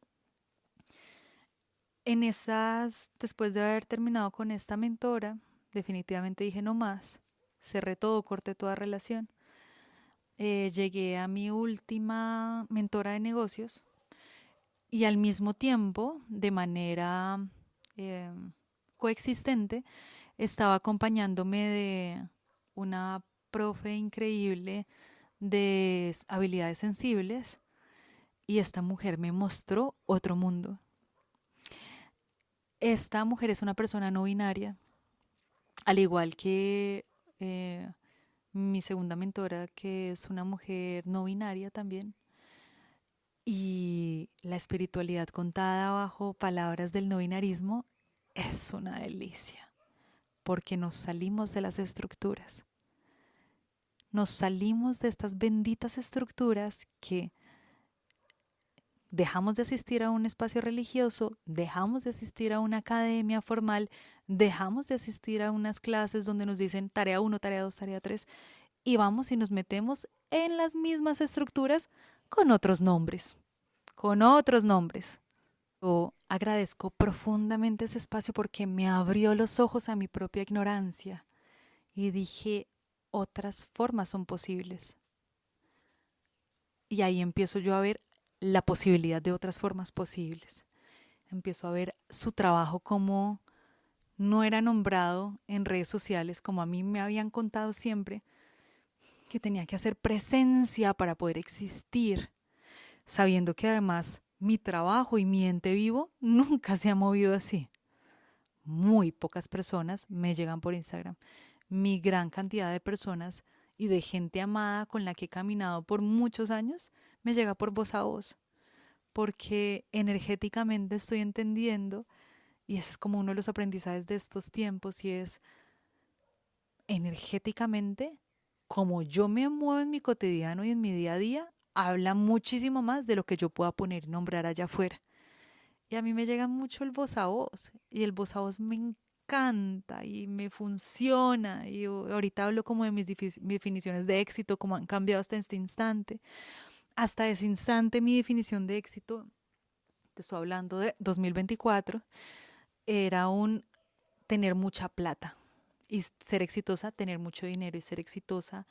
Después de haber terminado con esta mentora, definitivamente dije no más, cerré todo, corté toda relación. Llegué a mi última mentora de negocios, y al mismo tiempo, de manera eh, coexistente, estaba acompañándome de una profe increíble de habilidades sensibles, y esta mujer me mostró otro mundo. Esta mujer es una persona no binaria, al igual que mi segunda mentora, que es una mujer no binaria también. Y la espiritualidad contada bajo palabras del no binarismo es una delicia, porque nos salimos de las estructuras. Nos salimos de estas benditas estructuras que dejamos de asistir a un espacio religioso, dejamos de asistir a una academia formal, dejamos de asistir a unas clases donde nos dicen tarea 1, tarea 2, tarea 3, y vamos y nos metemos en las mismas estructuras con otros nombres, con otros nombres. Yo agradezco profundamente ese espacio porque me abrió los ojos a mi propia ignorancia y dije, otras formas son posibles. Y ahí empiezo yo a ver la posibilidad de otras formas posibles. Empiezo a ver su trabajo como no era nombrado en redes sociales, como a mí me habían contado siempre, que tenía que hacer presencia para poder existir, sabiendo que además mi trabajo y mi ente vivo nunca se ha movido así. Muy pocas personas me llegan por Instagram. Mi gran cantidad de personas y de gente amada con la que he caminado por muchos años me llega por voz a voz, porque energéticamente estoy entendiendo, y ese es como uno de los aprendizajes de estos tiempos, y es energéticamente, como yo me muevo en mi cotidiano y en mi día a día, habla muchísimo más de lo que yo pueda poner y nombrar allá afuera. Y a mí me llega mucho el voz a voz y el voz a voz me encanta y me funciona. Y ahorita hablo como de mis definiciones de éxito, como han cambiado hasta este instante. Hasta ese instante mi definición de éxito, te estoy hablando de 2024, era un tener mucha plata y ser exitosa, tener mucho dinero y ser exitosa,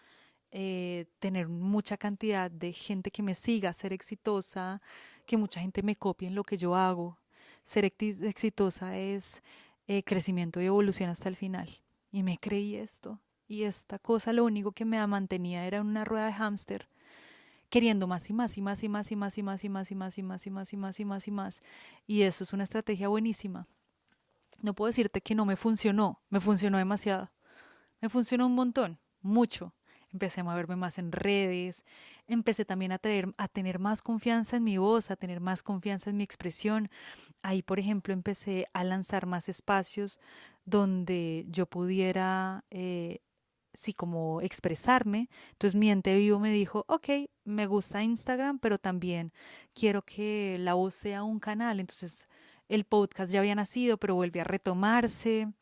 tener mucha cantidad de gente que me siga, ser exitosa, que mucha gente me copie en lo que yo hago. Ser exitosa es crecimiento y evolución hasta el final. Y me creí esto. Y esta cosa lo único que me mantenía era una rueda de hámster, queriendo más y más y más y más y más y más y más y más y más y más y más y más y más. Y eso es una estrategia buenísima. No puedo decirte que no me funcionó demasiado. Me funcionó un montón, mucho. Empecé a moverme más en redes, empecé también a tener más confianza en mi voz, a tener más confianza en mi expresión. Ahí, por ejemplo, empecé a lanzar más espacios donde yo pudiera, sí, como expresarme. Entonces mi ente vivo me dijo, ok, me gusta Instagram, pero también quiero que la voz sea un canal. Entonces el podcast ya había nacido, pero volvió a retomarse.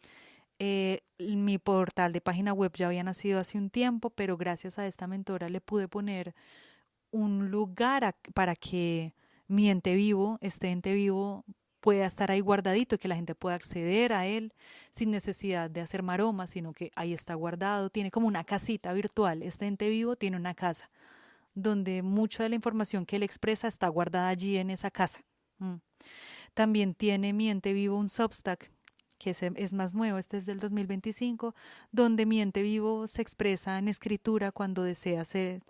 Mi portal de página web ya había nacido hace un tiempo, pero gracias a esta mentora le pude poner un lugar para que mi ente vivo, este ente vivo, pueda estar ahí guardadito y que la gente pueda acceder a él sin necesidad de hacer maromas, sino que ahí está guardado. Tiene como una casita virtual. Este ente vivo tiene una casa donde mucha de la información que él expresa está guardada allí en esa casa. Mm. También tiene mi ente vivo un Substack que es más nuevo, este es del 2025, donde mi ente vivo se expresa en escritura cuando sea ser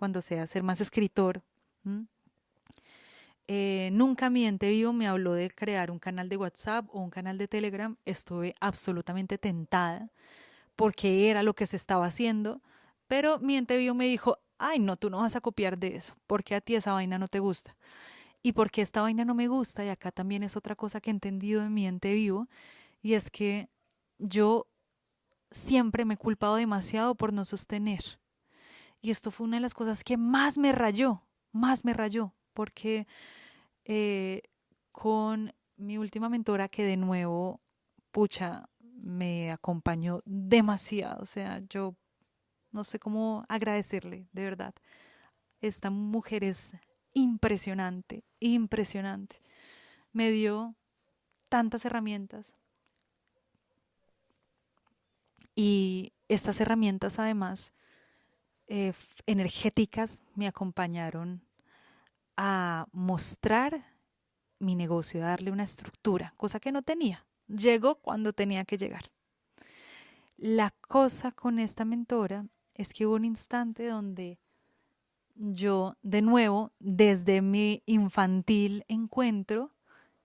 más escritor. ¿Mm? Nunca mi ente vivo me habló de crear un canal de WhatsApp o un canal de Telegram. Estuve absolutamente tentada porque era lo que se estaba haciendo, pero mi ente vivo me dijo, ay, no, tú no vas a copiar de eso, porque a ti esa vaina no te gusta. Y porque esta vaina no me gusta, y acá también es otra cosa que he entendido en mi ente vivo, y es que yo siempre me he culpado demasiado por no sostener. Y esto fue una de las cosas que más me rayó, porque eh, con mi última mentora, que de nuevo, pucha, me acompañó demasiado. O sea, yo no sé cómo agradecerle, de verdad. Esta mujer es impresionante, impresionante. Me dio tantas herramientas. Y estas herramientas, además, energéticas, me acompañaron a mostrar mi negocio, a darle una estructura, cosa que no tenía. Llegó cuando tenía que llegar. La cosa con esta mentora es que hubo un instante donde yo, de nuevo, desde mi infantil encuentro,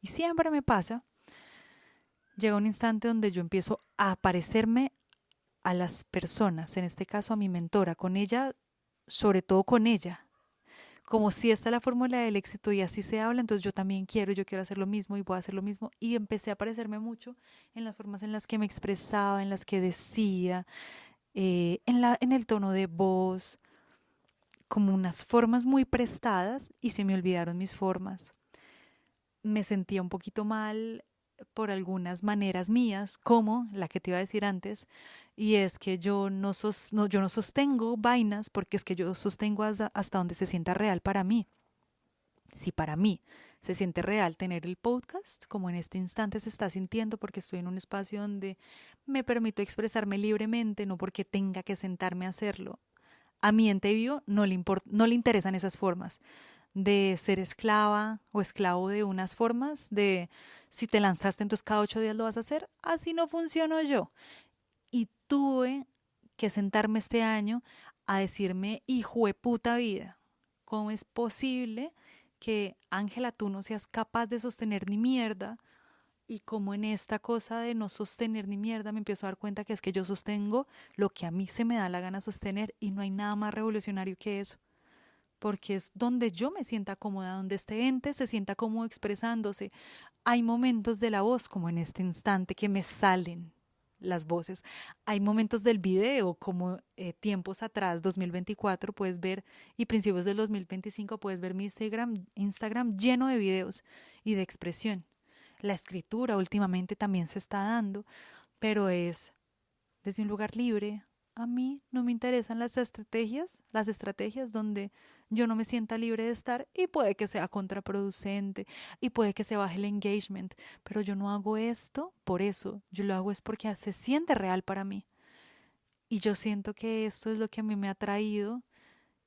y siempre me pasa, llega un instante donde yo empiezo a aparecerme a las personas, en este caso a mi mentora, con ella, sobre todo con ella, como si esta es la fórmula del éxito y así se habla, entonces yo también quiero, yo quiero hacer lo mismo y voy a hacer lo mismo. Y empecé a parecerme mucho en las formas en las que me expresaba, en las que decía, en el tono de voz, como unas formas muy prestadas y se me olvidaron mis formas. Me sentía un poquito mal por algunas maneras mías, como la que te iba a decir antes, y es que yo no sostengo vainas porque es que yo sostengo hasta donde se sienta real para mí. Si para mí se siente real tener el podcast, como en este instante se está sintiendo, porque estoy en un espacio donde me permito expresarme libremente, no porque tenga que sentarme a hacerlo. A mi ente vivo no le interesan esas formas de ser esclava o esclavo de unas formas, de si te lanzaste entonces cada 8 días lo vas a hacer. Así no funciono yo. Y tuve que sentarme este año a decirme, hijo de puta vida, ¿cómo es posible que, Ángela, tú no seas capaz de sostener ni mierda? Y como en esta cosa de no sostener ni mierda me empiezo a dar cuenta que es que yo sostengo lo que a mí se me da la gana sostener, y no hay nada más revolucionario que eso, porque es donde yo me sienta cómoda, donde este ente se sienta cómodo expresándose. Hay momentos de la voz, como en este instante, que me salen las voces. Hay momentos del video, como tiempos atrás, 2024, puedes ver, y principios del 2025 puedes ver mi Instagram lleno de videos y de expresión. La escritura últimamente también se está dando, pero es desde un lugar libre. A mí no me interesan las estrategias donde yo no me sienta libre de estar y puede que sea contraproducente y puede que se baje el engagement, pero yo no hago esto por eso, yo lo hago es porque se siente real para mí. Y yo siento que esto es lo que a mí me ha traído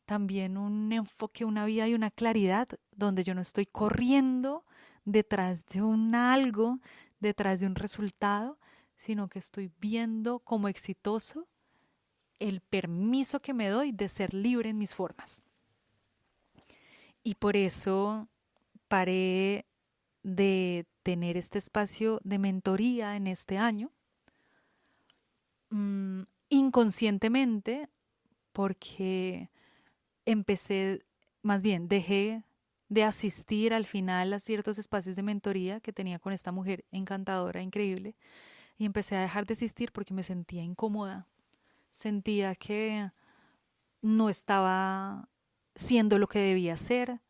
también un enfoque, una vida y una claridad donde yo no estoy corriendo detrás de un algo, detrás de un resultado, sino que estoy viendo como exitoso el permiso que me doy de ser libre en mis formas. Y por eso paré de tener este espacio de mentoría en este año, inconscientemente, porque empecé, más bien, dejé de asistir al final a ciertos espacios de mentoría que tenía con esta mujer encantadora, increíble, y empecé a dejar de asistir porque me sentía incómoda. Sentía que no estaba siendo lo que debía ser,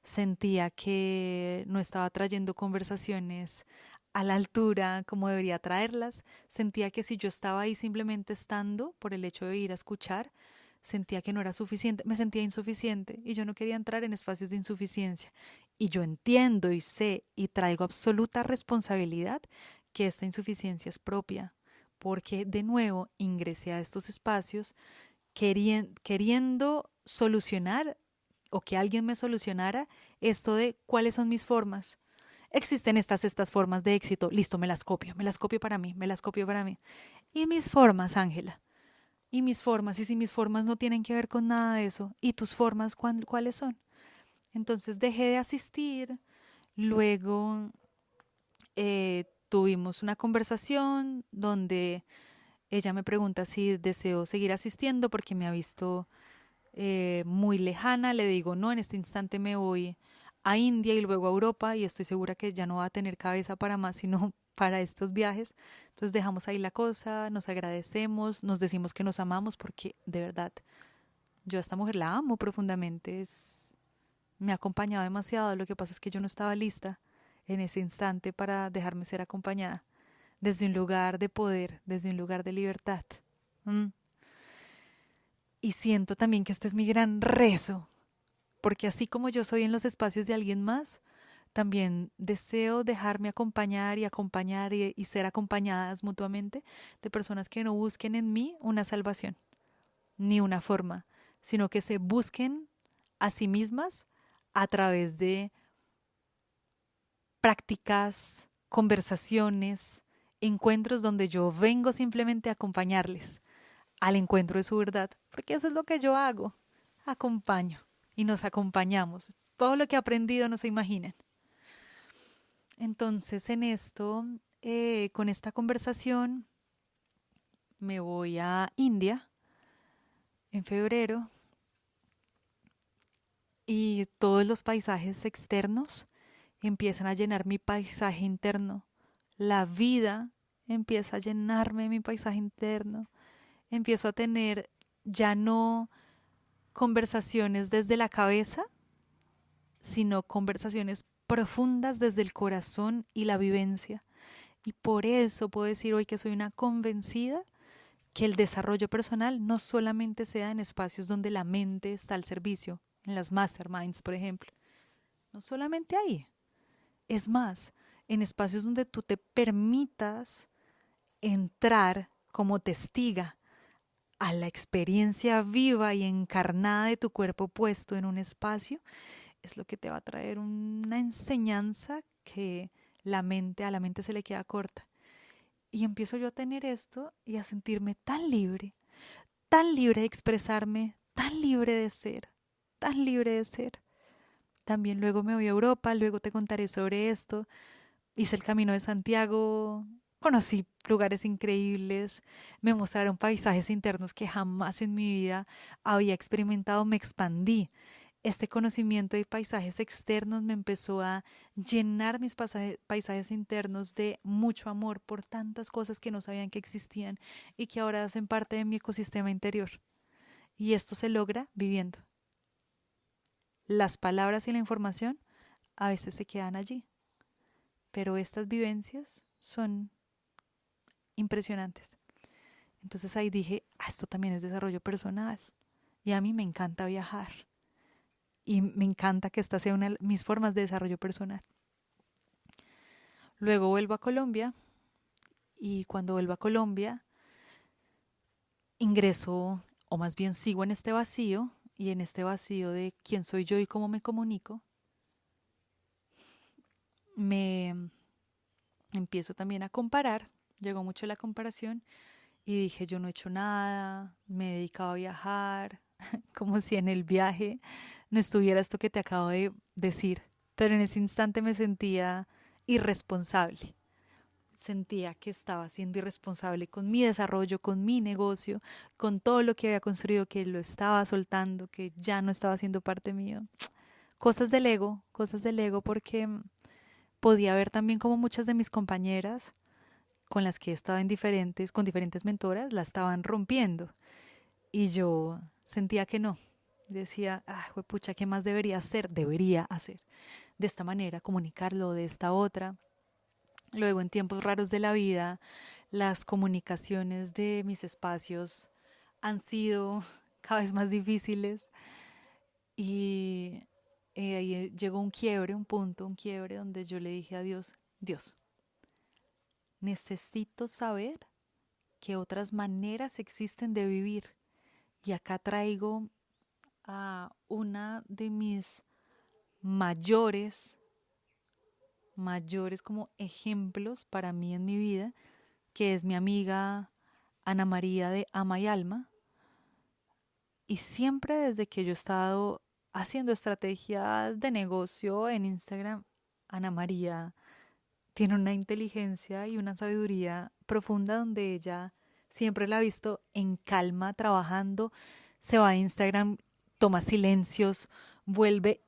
sentía que no estaba trayendo conversaciones a la altura como debería traerlas, sentía que si yo estaba ahí simplemente estando por el hecho de ir a escuchar, sentía que no era suficiente, me sentía insuficiente y yo no quería entrar en espacios de insuficiencia. Y yo entiendo y sé y traigo absoluta responsabilidad que esta insuficiencia es propia, porque de nuevo ingresé a estos espacios queriendo solucionar o que alguien me solucionara esto de cuáles son mis formas. Existen estas formas de éxito, listo, me las copio para mí, me las copio para mí. Y mis formas, Ángela, y mis formas, y si mis formas no tienen que ver con nada de eso, ¿y tus formas cuáles son? Entonces dejé de asistir, luego tuvimos una conversación donde ella me pregunta si deseo seguir asistiendo porque me ha visto muy lejana, le digo no, en este instante me voy a India y luego a Europa y estoy segura que ya no va a tener cabeza para más, sino para estos viajes. Entonces dejamos ahí la cosa, nos agradecemos, nos decimos que nos amamos porque de verdad yo a esta mujer la amo profundamente, me ha acompañado demasiado, lo que pasa es que yo no estaba lista en ese instante para dejarme ser acompañada desde un lugar de poder, desde un lugar de libertad. ¿Mm? Y siento también que este es mi gran rezo, porque así como yo soy en los espacios de alguien más, también deseo dejarme acompañar y ser acompañadas mutuamente de personas que no busquen en mí una salvación, ni una forma, sino que se busquen a sí mismas a través de prácticas, conversaciones, encuentros donde yo vengo simplemente a acompañarles al encuentro de su verdad, porque eso es lo que yo hago, acompaño y nos acompañamos. Todo lo que he aprendido no se imaginan. Entonces en esto, con esta conversación, me voy a India en febrero y todos los paisajes externos empiezan a llenar mi paisaje interno. La vida empieza a llenarme mi paisaje interno. Empiezo a tener ya no conversaciones desde la cabeza, sino conversaciones profundas desde el corazón y la vivencia. Y por eso puedo decir hoy que soy una convencida que el desarrollo personal no solamente sea en espacios donde la mente está al servicio, en las masterminds, por ejemplo. No solamente ahí. Es más, en espacios donde tú te permitas entrar como testiga a la experiencia viva y encarnada de tu cuerpo puesto en un espacio, es lo que te va a traer una enseñanza que a la mente se le queda corta. Y empiezo yo a tener esto y a sentirme tan libre de expresarme, tan libre de ser, tan libre de ser. También luego me voy a Europa, luego te contaré sobre esto. Hice el Camino de Santiago, conocí lugares increíbles, me mostraron paisajes internos que jamás en mi vida había experimentado, me expandí. Este conocimiento de paisajes externos me empezó a llenar mis paisajes internos de mucho amor por tantas cosas que no sabían que existían y que ahora hacen parte de mi ecosistema interior. Y esto se logra viviendo. Las palabras y la información a veces se quedan allí, pero estas vivencias son impresionantes. Entonces ahí dije, esto también es desarrollo personal. Y a mí me encanta viajar. Y me encanta que esta sea una de mis formas de desarrollo personal. Luego vuelvo a Colombia y cuando vuelvo a Colombia ingreso, o más bien sigo en este vacío, y en este vacío de quién soy yo y cómo me comunico, me empiezo también a comparar. Llegó mucho la comparación y dije, yo no he hecho nada, me he dedicado a viajar, como si en el viaje no estuviera esto que te acabo de decir. Pero en ese instante me sentía irresponsable. Sentía que estaba siendo irresponsable con mi desarrollo, con mi negocio, con todo lo que había construido, que lo estaba soltando, que ya no estaba siendo parte mío. Cosas del ego, porque podía ver también como muchas de mis compañeras con las que he estado con diferentes mentoras, la estaban rompiendo. Y yo sentía que no. Decía, pucha, ¿qué más debería hacer? Debería hacer de esta manera, comunicarlo de esta otra. Luego, en tiempos raros de la vida, las comunicaciones de mis espacios han sido cada vez más difíciles y ahí llegó un quiebre, un quiebre donde yo le dije a Dios, Dios, necesito saber que otras maneras existen de vivir. Y acá traigo a una de mis mayores, mayores como ejemplos para mí en mi vida, que es mi amiga Ana María de Ama y Alma. Y siempre desde que yo he estado haciendo estrategias de negocio en Instagram, Ana María tiene una inteligencia y una sabiduría profunda donde ella siempre la ha visto en calma, trabajando, se va a Instagram, toma silencios, vuelve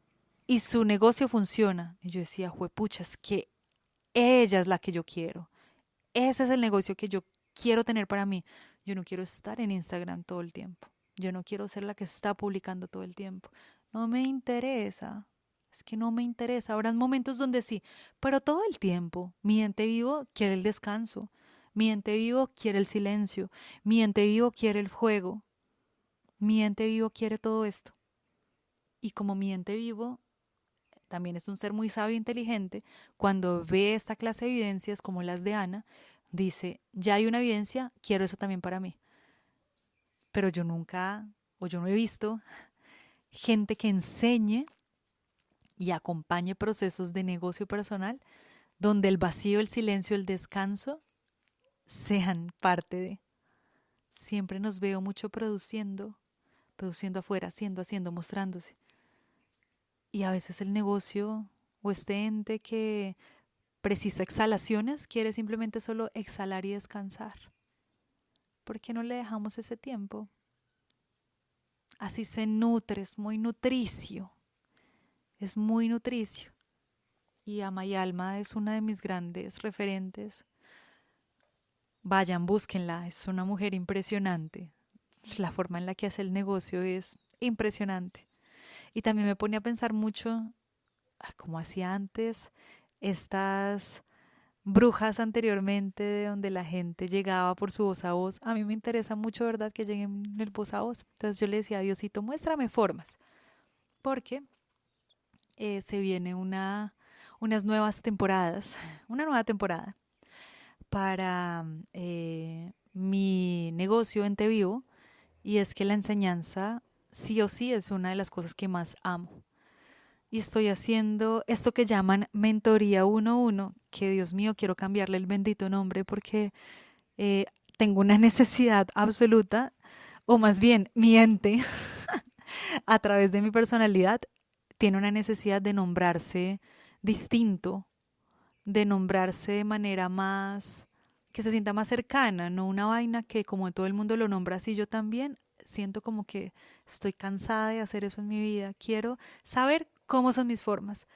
y su negocio funciona. Y yo decía, juepucha, es que ella es la que yo quiero. Ese es el negocio que yo quiero tener para mí. Yo no quiero estar en Instagram todo el tiempo. Yo no quiero ser la que está publicando todo el tiempo. No me interesa. Es que no me interesa. Habrán momentos donde sí, pero todo el tiempo. Mi ente vivo quiere el descanso. Mi ente vivo quiere el silencio. Mi ente vivo quiere el juego. Mi ente vivo quiere todo esto. Y como mi ente vivo también es un ser muy sabio e inteligente, cuando ve esta clase de evidencias como las de Ana, dice, ya hay una evidencia, quiero eso también para mí. Pero yo nunca, o yo no he visto gente que enseñe y acompañe procesos de negocio personal donde el vacío, el silencio, el descanso sean parte de. Siempre nos veo mucho produciendo, produciendo afuera, haciendo, mostrándose. Y a veces el negocio o este ente que precisa exhalaciones quiere simplemente solo exhalar y descansar. ¿Por qué no le dejamos ese tiempo? Así se nutre, es muy nutricio. Es muy nutricio. Y Ama y Alma es una de mis grandes referentes. Vayan, búsquenla, es una mujer impresionante. La forma en la que hace el negocio es impresionante. Y también me pone a pensar mucho, como hacía antes, estas brujas anteriormente, de donde la gente llegaba por su voz a voz. A mí me interesa mucho, ¿verdad?, que lleguen en el voz a voz. Entonces yo le decía a Diosito, muéstrame formas, porque se viene unas nuevas temporadas, una nueva temporada para mi negocio en Te Vivo, y es que la enseñanza sí o sí es una de las cosas que más amo. Y estoy haciendo esto que llaman mentoría 1-1, que Dios mío, quiero cambiarle el bendito nombre porque eh, tengo una necesidad absoluta, o más bien mi ente, a través de mi personalidad, tiene una necesidad de nombrarse distinto, de nombrarse de manera más, que se sienta más cercana, no una vaina que como todo el mundo lo nombra así, yo también siento como que estoy cansada de hacer eso en mi vida. Quiero saber cómo son mis formas,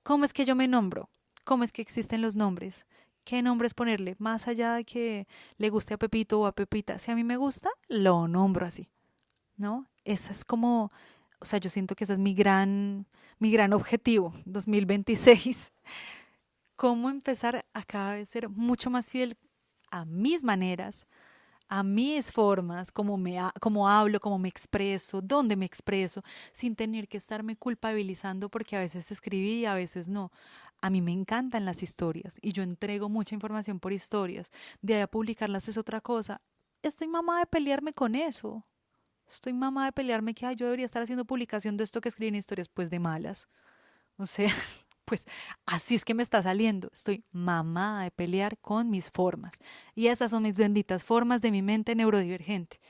cómo es que yo me nombro, cómo es que existen los nombres, qué nombres ponerle, más allá de que le guste a Pepito o a Pepita. Si a mí me gusta, lo nombro así, ¿no? Esa es como, o sea, yo siento que ese es mi gran objetivo 2026, cómo empezar a cada vez ser mucho más fiel a mis maneras, a mis formas, cómo hablo, cómo me expreso, dónde me expreso, sin tener que estarme culpabilizando porque a veces escribí y a veces no. A mí me encantan las historias y yo entrego mucha información por historias. De ahí a publicarlas es otra cosa. Estoy mamá de pelearme con eso. Estoy mamá de pelearme que yo debería estar haciendo publicación de esto que escriben historias, pues de malas. O sea, pues así es que me está saliendo. Estoy mamada de pelear con mis formas. Y esas son mis benditas formas de mi mente neurodivergente,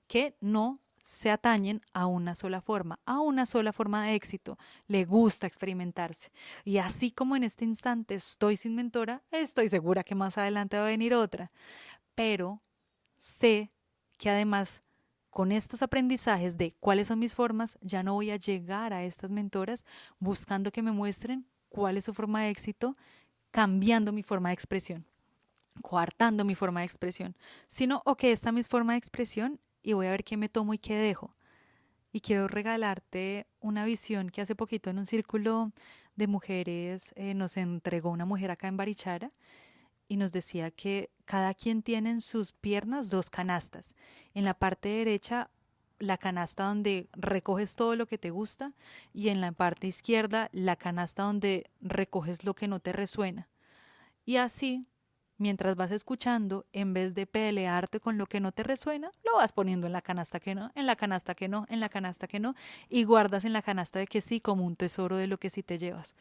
que no se atañen a una sola forma, a una sola forma de éxito. Le gusta experimentarse. Y así como en este instante estoy sin mentora, estoy segura que más adelante va a venir otra. Pero sé que además con estos aprendizajes de cuáles son mis formas, ya no voy a llegar a estas mentoras buscando que me muestren cuál es su forma de éxito, cambiando mi forma de expresión, coartando mi forma de expresión, sino, ok, esta es mi forma de expresión y voy a ver qué me tomo y qué dejo. Y quiero regalarte una visión que hace poquito en un círculo de mujeres nos entregó una mujer acá en Barichara y nos decía que cada quien tiene en sus piernas dos canastas. En la parte derecha, la canasta donde recoges todo lo que te gusta y en la parte izquierda, la canasta donde recoges lo que no te resuena. Y así, mientras vas escuchando, en vez de pelearte con lo que no te resuena, lo vas poniendo en la canasta que no, en la canasta que no, en la canasta que no, y guardas en la canasta de que sí como un tesoro de lo que sí te llevas.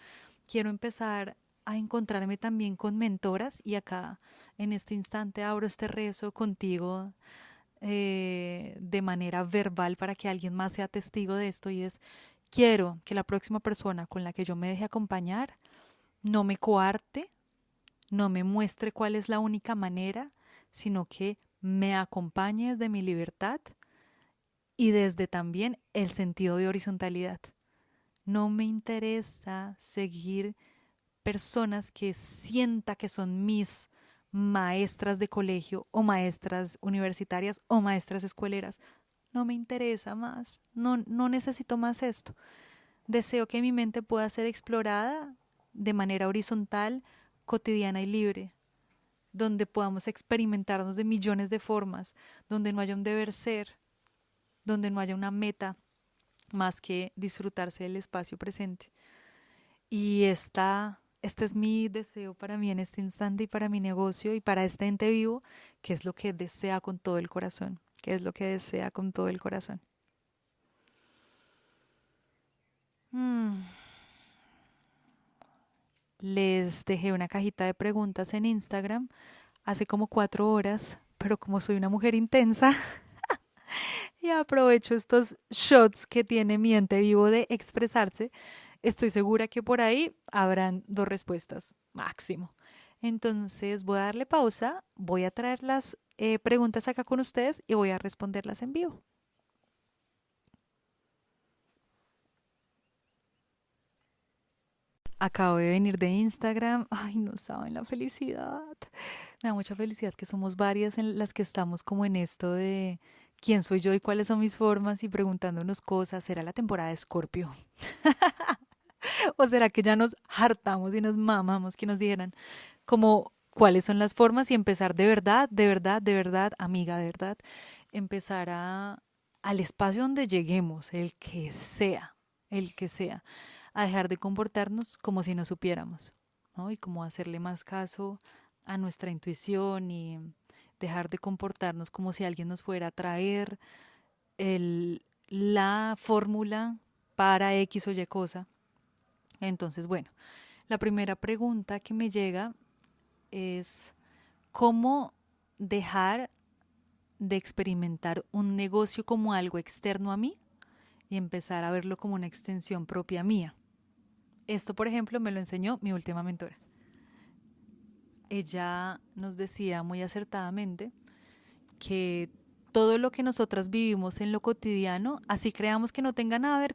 Quiero empezar a encontrarme también con mentoras y acá en este instante abro este rezo contigo de manera verbal para que alguien más sea testigo de esto y es, quiero que la próxima persona con la que yo me deje acompañar no me coarte, no me muestre cuál es la única manera, sino que me acompañe desde mi libertad y desde también el sentido de horizontalidad. No me interesa seguir personas que sienta que son mis maestras de colegio o maestras universitarias o maestras escueleras. No me interesa más, no necesito más esto. Deseo que mi mente pueda ser explorada de manera horizontal, cotidiana y libre, donde podamos experimentarnos de millones de formas, donde no haya un deber ser, donde no haya una meta más que disfrutarse del espacio presente. Y este es mi deseo para mí en este instante y para mi negocio y para este ente vivo, que es lo que desea con todo el corazón, que es lo que desea con todo el corazón. Mm. Les dejé una cajita de preguntas en Instagram hace como 4 horas, pero como soy una mujer intensa y aprovecho estos shots que tiene mi ente vivo de expresarse, estoy segura que por ahí habrán 2 respuestas máximo. Entonces voy a darle pausa, voy a traer las preguntas acá con ustedes y voy a responderlas en vivo. Acabo de venir de Instagram. Ay, no saben la felicidad. Me da mucha felicidad que somos varias en las que estamos como en esto de quién soy yo y cuáles son mis formas y preguntándonos cosas. ¿Será la temporada de Escorpio? ¿O será que ya nos hartamos y nos mamamos que nos dijeran como cuáles son las formas y empezar de verdad, de verdad, de verdad, amiga, de verdad, empezar al espacio donde lleguemos, el que sea, a dejar de comportarnos como si no supiéramos, ¿no? Y como hacerle más caso a nuestra intuición y dejar de comportarnos como si alguien nos fuera a traer la fórmula para X o Y cosa. Entonces, bueno, la primera pregunta que me llega es cómo dejar de experimentar un negocio como algo externo a mí y empezar a verlo como una extensión propia mía. Esto, por ejemplo, me lo enseñó mi última mentora. Ella nos decía muy acertadamente que todo lo que nosotras vivimos en lo cotidiano, así creamos que no tenga nada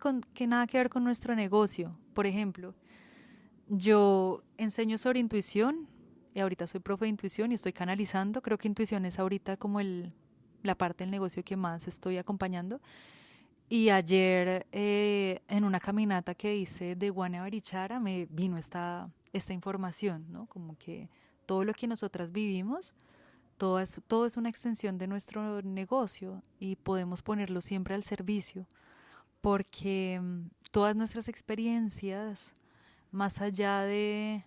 que ver con nuestro negocio. Por ejemplo, yo enseño sobre intuición y ahorita soy profe de intuición y estoy canalizando. Creo que intuición es ahorita como la parte del negocio que más estoy acompañando. Y ayer en una caminata que hice de Guane a Barichara me vino esta información, ¿no? Como que todo lo que nosotras vivimos, todo es una extensión de nuestro negocio y podemos ponerlo siempre al servicio, porque todas nuestras experiencias, más allá de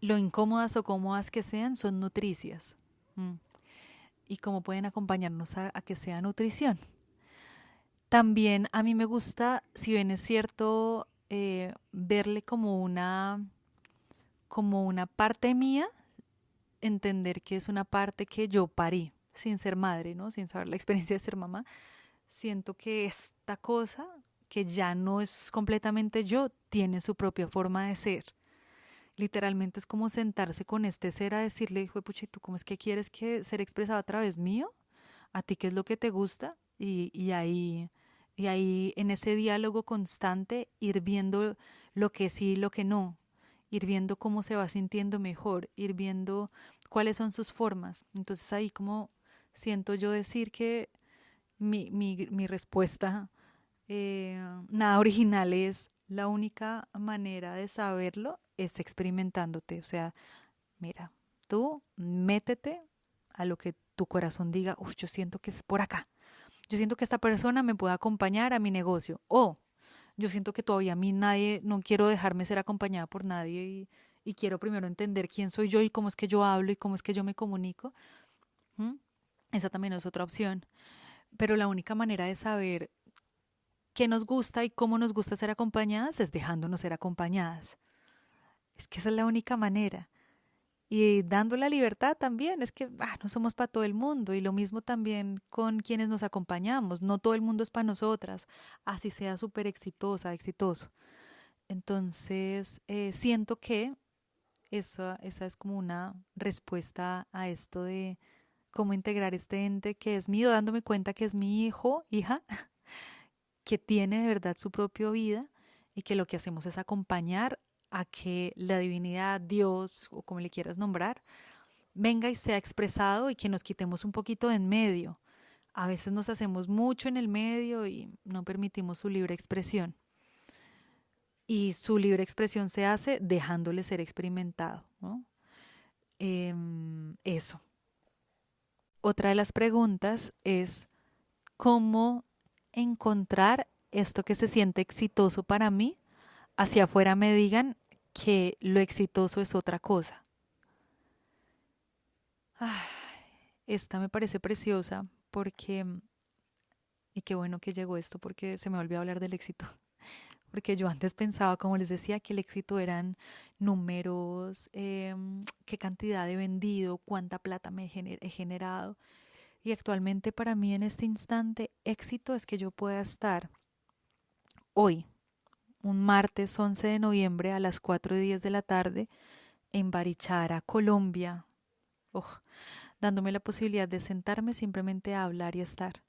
lo incómodas o cómodas que sean, son nutricias. ¿M? Y cómo pueden acompañarnos a que sea nutrición. También a mí me gusta, si bien es cierto, verle como una parte mía, entender que es una parte que yo parí, sin ser madre, ¿no? Sin saber la experiencia de ser mamá. Siento que esta cosa, que ya no es completamente yo, tiene su propia forma de ser. Literalmente es como sentarse con este ser a decirle, hijo de pucha, ¿y tú cómo es que quieres que ser expresado a través mío? ¿A ti qué es lo que te gusta? Y ahí en ese diálogo constante ir viendo lo que sí y lo que no, ir viendo cómo se va sintiendo mejor, ir viendo cuáles son sus formas. Entonces ahí como siento yo decir que mi respuesta nada original es la única manera de saberlo es experimentándote. O sea, mira, tú métete a lo que tu corazón diga, uy, yo siento que es por acá. Yo siento que esta persona me puede acompañar a mi negocio. O yo siento que todavía a mí nadie, no quiero dejarme ser acompañada por nadie y quiero primero entender quién soy yo y cómo es que yo hablo y cómo es que yo me comunico. ¿Mm? Esa también es otra opción. Pero la única manera de saber qué nos gusta y cómo nos gusta ser acompañadas es dejándonos ser acompañadas. Es que esa es la única manera. Y dando la libertad también, es que no somos para todo el mundo y lo mismo también con quienes nos acompañamos, no todo el mundo es para nosotras, así sea súper exitosa, exitoso. Entonces, siento que esa es como una respuesta a esto de cómo integrar este ente que es mío, dándome cuenta que es mi hijo, hija, que tiene de verdad su propia vida y que lo que hacemos es acompañar a que la divinidad, Dios o como le quieras nombrar, venga y sea expresado y que nos quitemos un poquito de en medio. A veces nos hacemos mucho en el medio y no permitimos su libre expresión. Y su libre expresión se hace dejándole ser experimentado, ¿no? Eso. Otra de las preguntas es cómo encontrar esto que se siente exitoso para mí, hacia afuera me digan que lo exitoso es otra cosa. Ay, esta me parece preciosa porque, y qué bueno que llegó esto porque se me olvidó hablar del éxito. Porque yo antes pensaba, como les decía, que el éxito eran números, qué cantidad he vendido, cuánta plata he generado. Y actualmente para mí en este instante, éxito es que yo pueda estar hoy, un martes 11 de noviembre a las 4:10 de la tarde, en Barichara, Colombia, dándome la posibilidad de sentarme simplemente a hablar y a estar.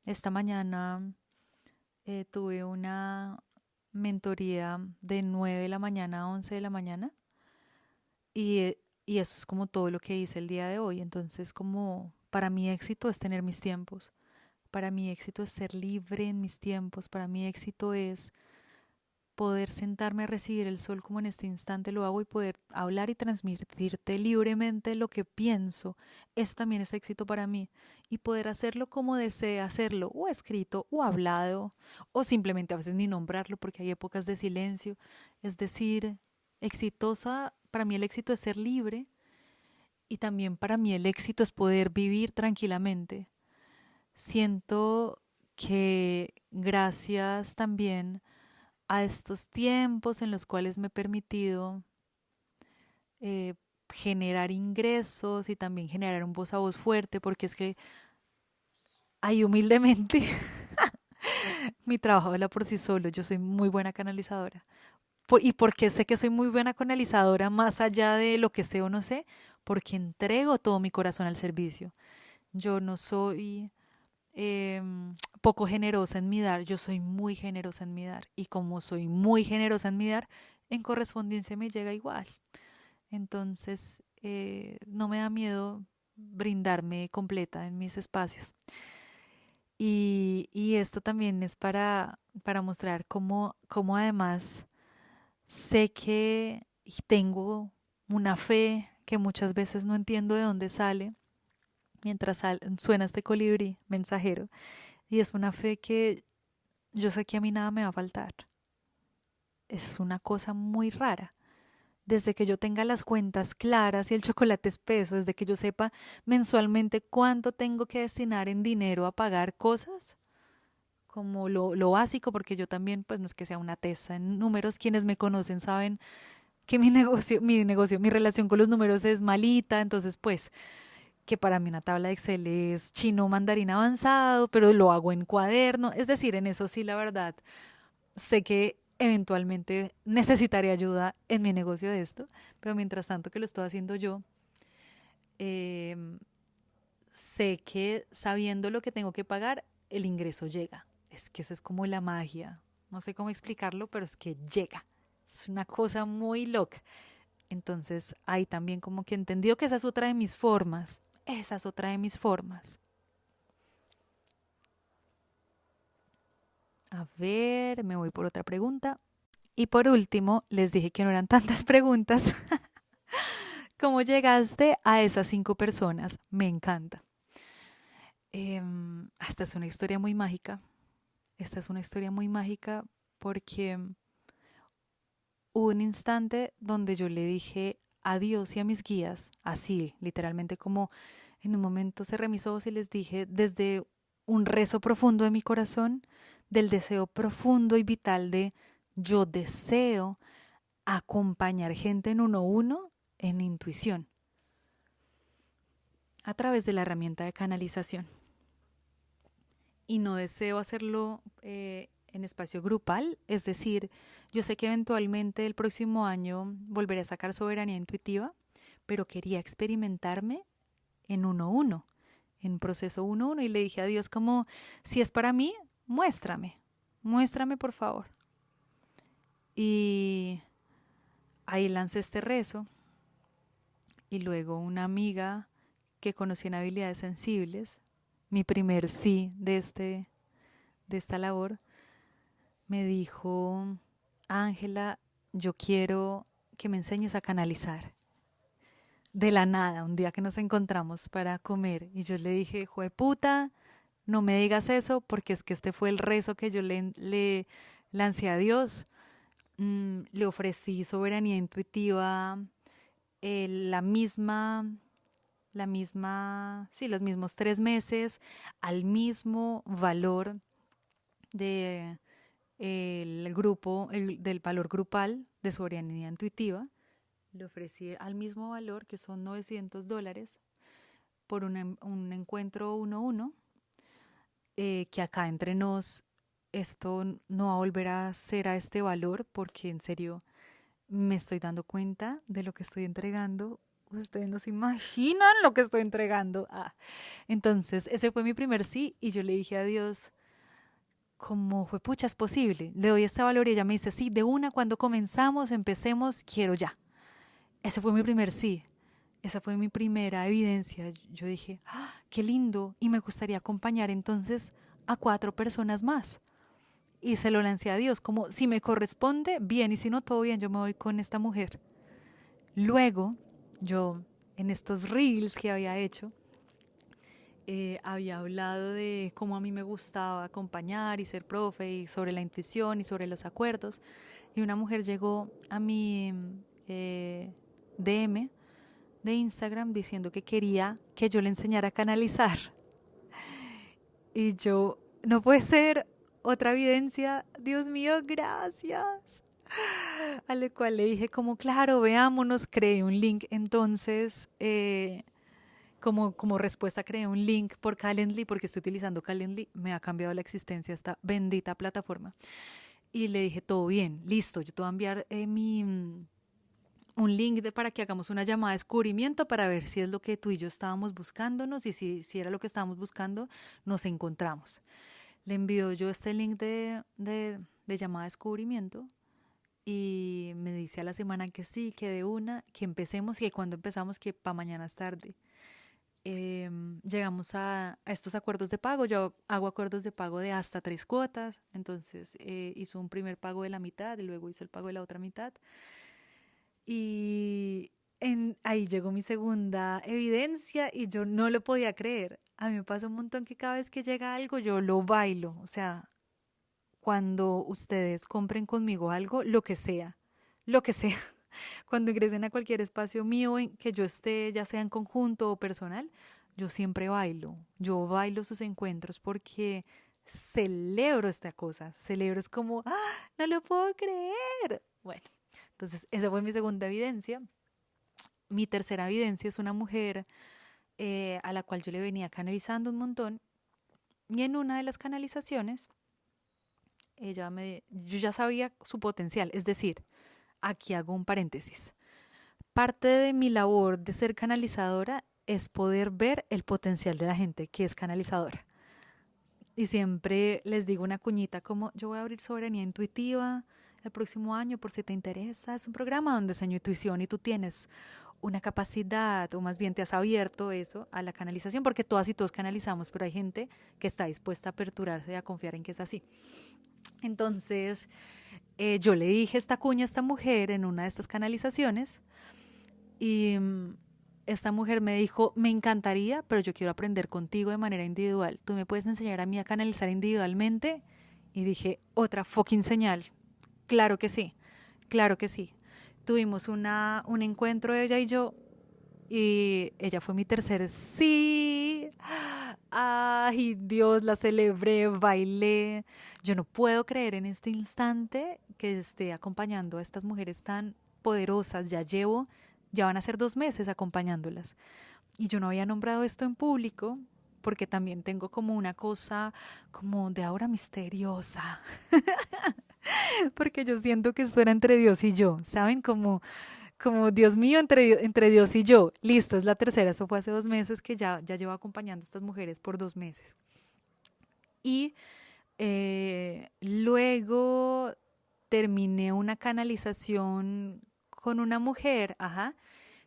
Esta mañana tuve una mentoría de 9 de la mañana a 11 de la mañana y eso es como todo lo que hice el día de hoy. Entonces, como para mí éxito es tener mis tiempos, para mí éxito es ser libre en mis tiempos, para mí éxito es poder sentarme a recibir el sol como en este instante lo hago y poder hablar y transmitirte libremente lo que pienso. Eso también es éxito para mí. Y poder hacerlo como desee hacerlo, o escrito, o hablado, o simplemente a veces ni nombrarlo porque hay épocas de silencio. Es decir, exitosa, para mí el éxito es ser libre y también para mí el éxito es poder vivir tranquilamente. Siento que gracias también a estos tiempos en los cuales me he permitido eh, generar ingresos y también generar un voz a voz fuerte, porque es que ahí humildemente mi trabajo habla por sí solo, yo soy muy buena canalizadora. ¿Y porque sé que soy muy buena canalizadora más allá de lo que sé o no sé? Porque entrego todo mi corazón al servicio. Yo no soy eh, poco generosa en mi dar, yo soy muy generosa en mi dar. Y como soy muy generosa en mi dar, en correspondencia me llega igual. Entonces, no me da miedo brindarme completa en mis espacios. Y esto también es para mostrar cómo además sé que, y tengo una fe que muchas veces no entiendo de dónde sale mientras suena este colibrí mensajero. Y es una fe que yo sé que a mí nada me va a faltar. Es una cosa muy rara. Desde que yo tenga las cuentas claras y el chocolate espeso, desde que yo sepa mensualmente cuánto tengo que destinar en dinero a pagar cosas, como lo básico, porque yo también, pues no es que sea una tesa en números, quienes me conocen saben que mi relación con los números es malita, entonces pues que para mí una tabla de Excel es chino mandarín avanzado, pero lo hago en cuaderno, es decir, en eso sí, la verdad, sé que eventualmente necesitaré ayuda en mi negocio de esto, pero mientras tanto que lo estoy haciendo yo, eh, sé que sabiendo lo que tengo que pagar, el ingreso llega. Es que esa es como la magia. No sé cómo explicarlo, pero es que llega. Es una cosa muy loca. Entonces, ahí también como que entendió que esa es otra de mis formas. Esa es otra de mis formas. A ver, me voy por otra pregunta. Y por último, les dije que no eran tantas preguntas. ¿Cómo llegaste a esas 5 personas? Me encanta. Esta es una historia muy mágica. Esta es una historia muy mágica porque hubo un instante donde yo le dije a Dios y a mis guías, así, literalmente como en un momento cerré mis ojos y les dije desde un rezo profundo de mi corazón, del deseo profundo y vital de yo deseo acompañar gente en uno a uno en intuición a través de la herramienta de canalización. Y no deseo hacerlo en espacio grupal, es decir, yo sé que eventualmente el próximo año volveré a sacar soberanía intuitiva, pero quería experimentarme en uno a uno, en proceso uno a uno, y le dije a Dios como, si es para mí, muéstrame por favor. Y ahí lancé este rezo, y luego una amiga que conocí en habilidades sensibles, mi primer sí de esta labor, me dijo, Ángela, yo quiero que me enseñes a canalizar. De la nada, un día que nos encontramos para comer, y yo le dije, jueputa, no me digas eso, porque es que este fue el rezo que yo le lancé a Dios. Le ofrecí soberanía intuitiva, la misma, sí, los mismos 3 meses, al mismo valor de del valor grupal de soberanía intuitiva. Le ofrecí al mismo valor, que son $900, por un encuentro uno a uno, que acá entre nos esto no va a volver a ser a este valor, porque en serio me estoy dando cuenta de lo que estoy entregando. Ustedes no se imaginan lo que estoy entregando. Entonces, ese fue mi primer sí, y yo le dije a Dios, ¿cómo fue pucha es posible? Le doy este valor y ella me dice, sí, de una, cuando comenzamos, empecemos, quiero ya. Ese fue mi primer sí. Esa fue mi primera evidencia. Yo dije, qué lindo, y me gustaría acompañar entonces a 4 personas más. Y se lo lancé a Dios, como si me corresponde, bien, y si no, todo bien, yo me voy con esta mujer. Luego, yo en estos reels que había hecho, había hablado de cómo a mí me gustaba acompañar y ser profe, y sobre la intuición y sobre los acuerdos. Y una mujer llegó a mi DM de Instagram diciendo que quería que yo le enseñara a canalizar. Y yo, no puede ser, otra evidencia, Dios mío, gracias. A lo cual le dije como, claro, veámonos, creé un link. Entonces, como respuesta creé un link por Calendly, porque estoy utilizando Calendly, me ha cambiado la existencia esta bendita plataforma. Y le dije, todo bien, listo, yo te voy a enviar un link para que hagamos una llamada de descubrimiento para ver si es lo que tú y yo estábamos buscándonos, y si era lo que estábamos buscando, nos encontramos. Le envío yo este link de llamada de descubrimiento, y me dice a la semana que sí, que de una, que empecemos, y que cuando empezamos, que para mañana es tarde. Llegamos a estos acuerdos de pago. Yo hago acuerdos de pago de hasta 3 cuotas, entonces hizo un primer pago de la mitad y luego hizo el pago de la otra mitad. Y ahí llegó mi segunda evidencia y yo no lo podía creer. A mí me pasa un montón que cada vez que llega algo yo lo bailo. O sea, cuando ustedes compren conmigo algo, lo que sea, cuando ingresen a cualquier espacio mío en que yo esté, ya sea en conjunto o personal, yo siempre bailo. Yo bailo sus encuentros porque celebro esta cosa. Celebro, es como, ¡ah! No lo puedo creer. Bueno, entonces esa fue mi segunda evidencia. Mi tercera evidencia es una mujer a la cual yo le venía canalizando un montón. Y en una de las canalizaciones, yo ya sabía su potencial. Es decir, aquí hago un paréntesis. Parte de mi labor de ser canalizadora es poder ver el potencial de la gente que es canalizadora. Y siempre les digo una cuñita como yo voy a abrir soberanía intuitiva el próximo año por si te interesa. Es un programa donde enseño intuición y tú tienes una capacidad, o más bien te has abierto eso a la canalización, porque todas y todos canalizamos, pero hay gente que está dispuesta a aperturarse y a confiar en que es así. Entonces, yo le dije esta cuña a esta mujer en una de estas canalizaciones y esta mujer me dijo, me encantaría, pero yo quiero aprender contigo de manera individual. ¿Tú me puedes enseñar a mí a canalizar individualmente? Y dije, otra fucking señal. Claro que sí, claro que sí. Tuvimos un encuentro ella y yo y ella fue mi tercer sí. Ay, Dios, la celebré, bailé. Yo no puedo creer en este instante que esté acompañando a estas mujeres tan poderosas. Ya van a ser 2 meses acompañándolas. Y yo no había nombrado esto en público porque también tengo como una cosa como de aura misteriosa. Porque yo siento que esto era entre Dios y yo, ¿saben? Como Dios mío, entre Dios y yo. Listo, es la tercera. Eso fue hace 2 meses que ya llevo acompañando a estas mujeres por 2 meses. Y luego terminé una canalización con una mujer, ajá,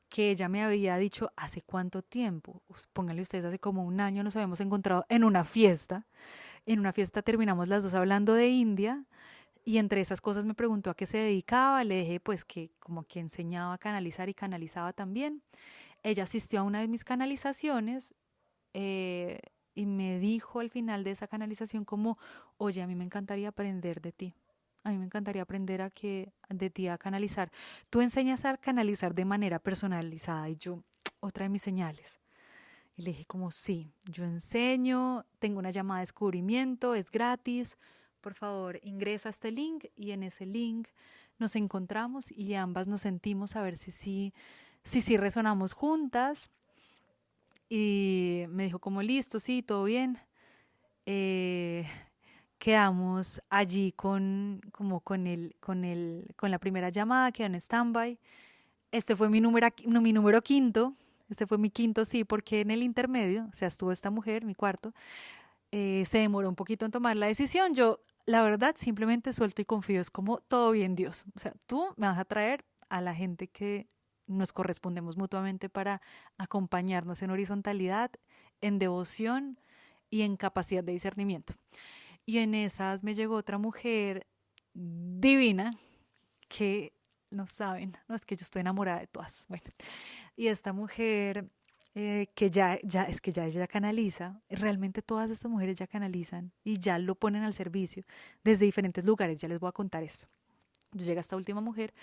que ella me había dicho hace cuánto tiempo. Pónganle ustedes, hace como un año nos habíamos encontrado en una fiesta. En una fiesta terminamos las dos hablando de India. Y entre esas cosas me preguntó a qué se dedicaba, le dije pues que como que enseñaba a canalizar y canalizaba también. Ella asistió a una de mis canalizaciones eh, y me dijo al final de esa canalización como, oye, a mí me encantaría aprender de ti. A mí me encantaría aprender de ti a canalizar. Tú enseñas a canalizar de manera personalizada y yo, otra de mis señales. Y le dije como, sí, yo enseño, tengo una llamada de descubrimiento, es gratis, por favor ingresa a este link y en ese link nos encontramos y ambas nos sentimos a ver si resonamos juntas. Y me dijo como, listo, sí, todo bien. Eh, Quedamos allí con la primera llamada, quedó en stand-by. Este fue mi número quinto. Este fue mi quinto sí, porque en el intermedio, o sea, estuvo esta mujer, mi cuarto, se demoró un poquito en tomar la decisión. Yo, la verdad, simplemente suelto y confío. Es como todo bien, Dios. O sea, tú me vas a traer a la gente que nos correspondemos mutuamente para acompañarnos en horizontalidad, en devoción y en capacidad de discernimiento. Y en esas me llegó otra mujer divina que no saben, no es que yo estoy enamorada de todas. Bueno, y esta mujer que es que ya ella ya canaliza, realmente todas estas mujeres ya canalizan y ya lo ponen al servicio desde diferentes lugares, ya les voy a contar esto. Yo llegué a esta última mujer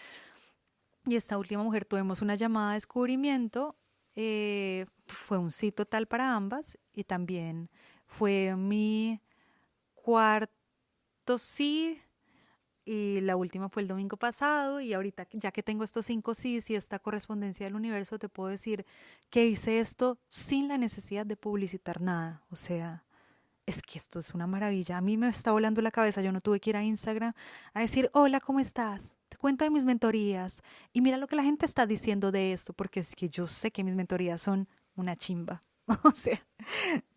y esta última mujer tuvimos una llamada de descubrimiento, fue un sí total para ambas y también fue mi cuarto sí y la última fue el domingo pasado y ahorita ya que tengo estos 5 sís y esta correspondencia del universo te puedo decir que hice esto sin la necesidad de publicitar nada, o sea, es que esto es una maravilla, a mí me está volando la cabeza, yo no tuve que ir a Instagram a decir hola, ¿cómo estás? Te cuento de mis mentorías y mira lo que la gente está diciendo de esto, porque es que yo sé que mis mentorías son una chimba, o sea,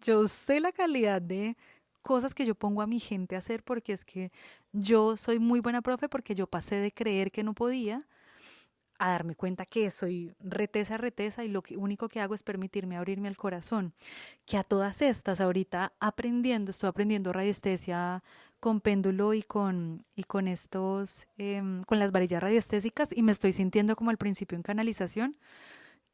yo sé la calidad de cosas que yo pongo a mi gente a hacer porque es que yo soy muy buena profe porque yo pasé de creer que no podía a darme cuenta que soy retesa y único que hago es permitirme abrirme al corazón. Que a todas estas ahorita estoy aprendiendo radiestesia con péndulo y con estos, con las varillas radiestésicas y me estoy sintiendo como al principio en canalización,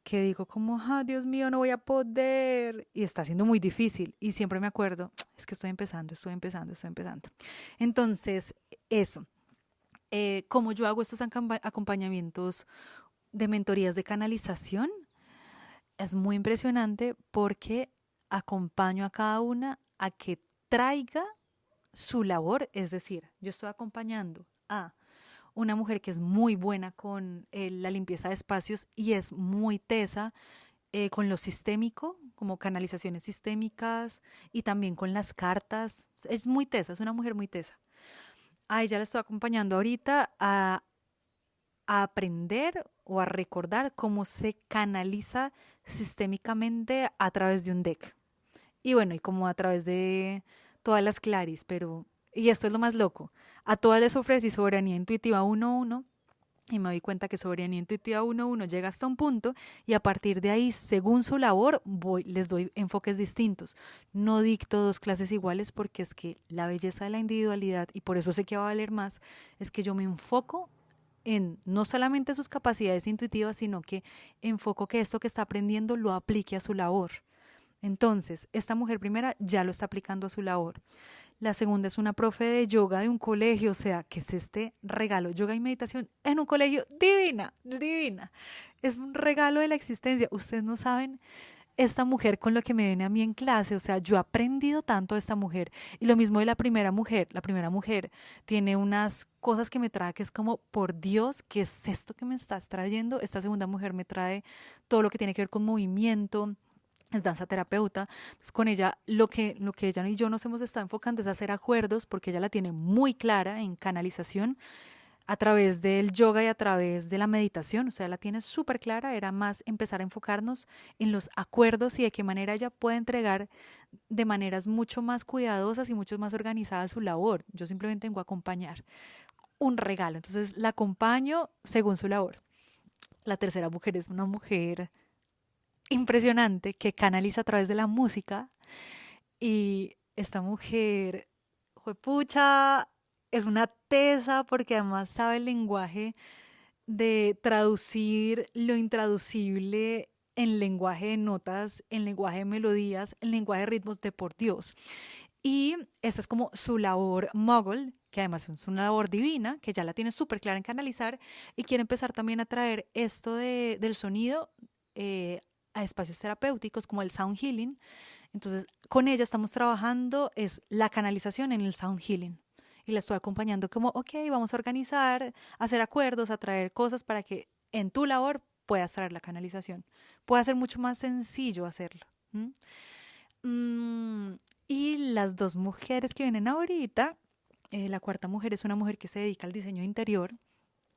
que digo como, ah, Dios mío, no voy a poder. Y está siendo muy difícil. Y siempre me acuerdo, es que estoy empezando, estoy empezando, estoy empezando. Entonces, eso. ¿Cómo yo hago estos acompañamientos de mentorías de canalización? Es muy impresionante porque acompaño a cada una a que traiga su labor, es decir, yo estoy acompañando a una mujer que es muy buena con la limpieza de espacios y es muy tesa con lo sistémico, como canalizaciones sistémicas y también con las cartas. Es muy tesa, es una mujer muy tesa. A ella la estoy acompañando ahorita a aprender o a recordar cómo se canaliza sistémicamente a través de un deck. Y bueno, y como a través de todas las claris, pero, y esto es lo más loco, a todas les ofrecí soberanía intuitiva 1-1 y me doy cuenta que soberanía intuitiva 1-1 llega hasta un punto y a partir de ahí, según su labor, les doy enfoques distintos. No dicto dos clases iguales porque es que la belleza de la individualidad, y por eso sé que va a valer más, es que yo me enfoco en no solamente sus capacidades intuitivas, sino que enfoco que esto que está aprendiendo lo aplique a su labor. Entonces, esta mujer primera ya lo está aplicando a su labor. La segunda es una profe de yoga de un colegio, o sea, que es este regalo, yoga y meditación en un colegio, divina, divina. Es un regalo de la existencia. Ustedes no saben esta mujer con lo que me viene a mí en clase, o sea, yo he aprendido tanto de esta mujer. Y lo mismo de la primera mujer tiene unas cosas que me trae que es como, por Dios, ¿qué es esto que me estás trayendo? Esta segunda mujer me trae todo lo que tiene que ver con movimiento, es danza terapeuta. Entonces, con ella lo que ella y yo nos hemos estado enfocando es hacer acuerdos porque ella la tiene muy clara en canalización a través del yoga y a través de la meditación, o sea, la tiene súper clara, era más empezar a enfocarnos en los acuerdos y de qué manera ella puede entregar de maneras mucho más cuidadosas y mucho más organizadas su labor. Yo simplemente vengo a acompañar un regalo, entonces la acompaño según su labor. La tercera mujer es una mujer impresionante que canaliza a través de la música y esta mujer, juepucha, es una tesa porque además sabe el lenguaje de traducir lo intraducible en lenguaje de notas, en lenguaje de melodías, en lenguaje de ritmos de por Dios. Y esa es como su labor mogul, que además es una labor divina, que ya la tiene súper clara en canalizar y quiere empezar también a traer esto del sonido a espacios terapéuticos como el sound healing. Entonces, con ella estamos trabajando, es la canalización en el sound healing. Y la estoy acompañando como, ok, vamos a organizar, a hacer acuerdos, a traer cosas para que en tu labor puedas traer la canalización. Pueda ser mucho más sencillo hacerlo. ¿Mm? Y las dos mujeres que vienen ahorita, la cuarta mujer es una mujer que se dedica al diseño interior.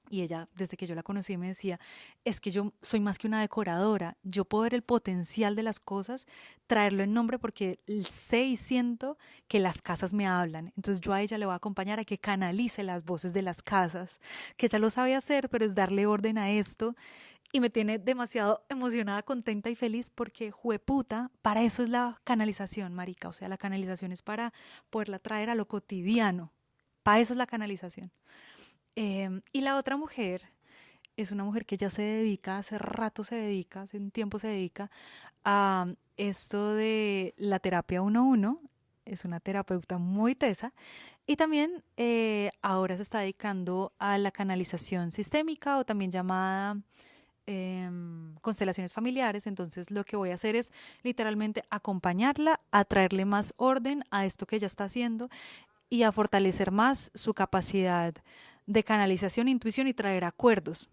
Y ella, desde que yo la conocí, me decía, es que yo soy más que una decoradora, yo puedo ver el potencial de las cosas, traerlo en nombre porque sé y siento que las casas me hablan. Entonces yo a ella le voy a acompañar a que canalice las voces de las casas, que ella lo sabe hacer, pero es darle orden a esto. Y me tiene demasiado emocionada, contenta y feliz porque, jueputa, para eso es la canalización, marica. O sea, la canalización es para poderla traer a lo cotidiano. Para eso es la canalización. Y la otra mujer es una mujer que ya se dedica, hace rato se dedica, hace un tiempo se dedica a esto de la terapia 1-1. Es una terapeuta muy tesa y también ahora se está dedicando a la canalización sistémica o también llamada constelaciones familiares. Entonces lo que voy a hacer es literalmente acompañarla a traerle más orden a esto que ella está haciendo y a fortalecer más su capacidad de canalización, intuición y traer acuerdos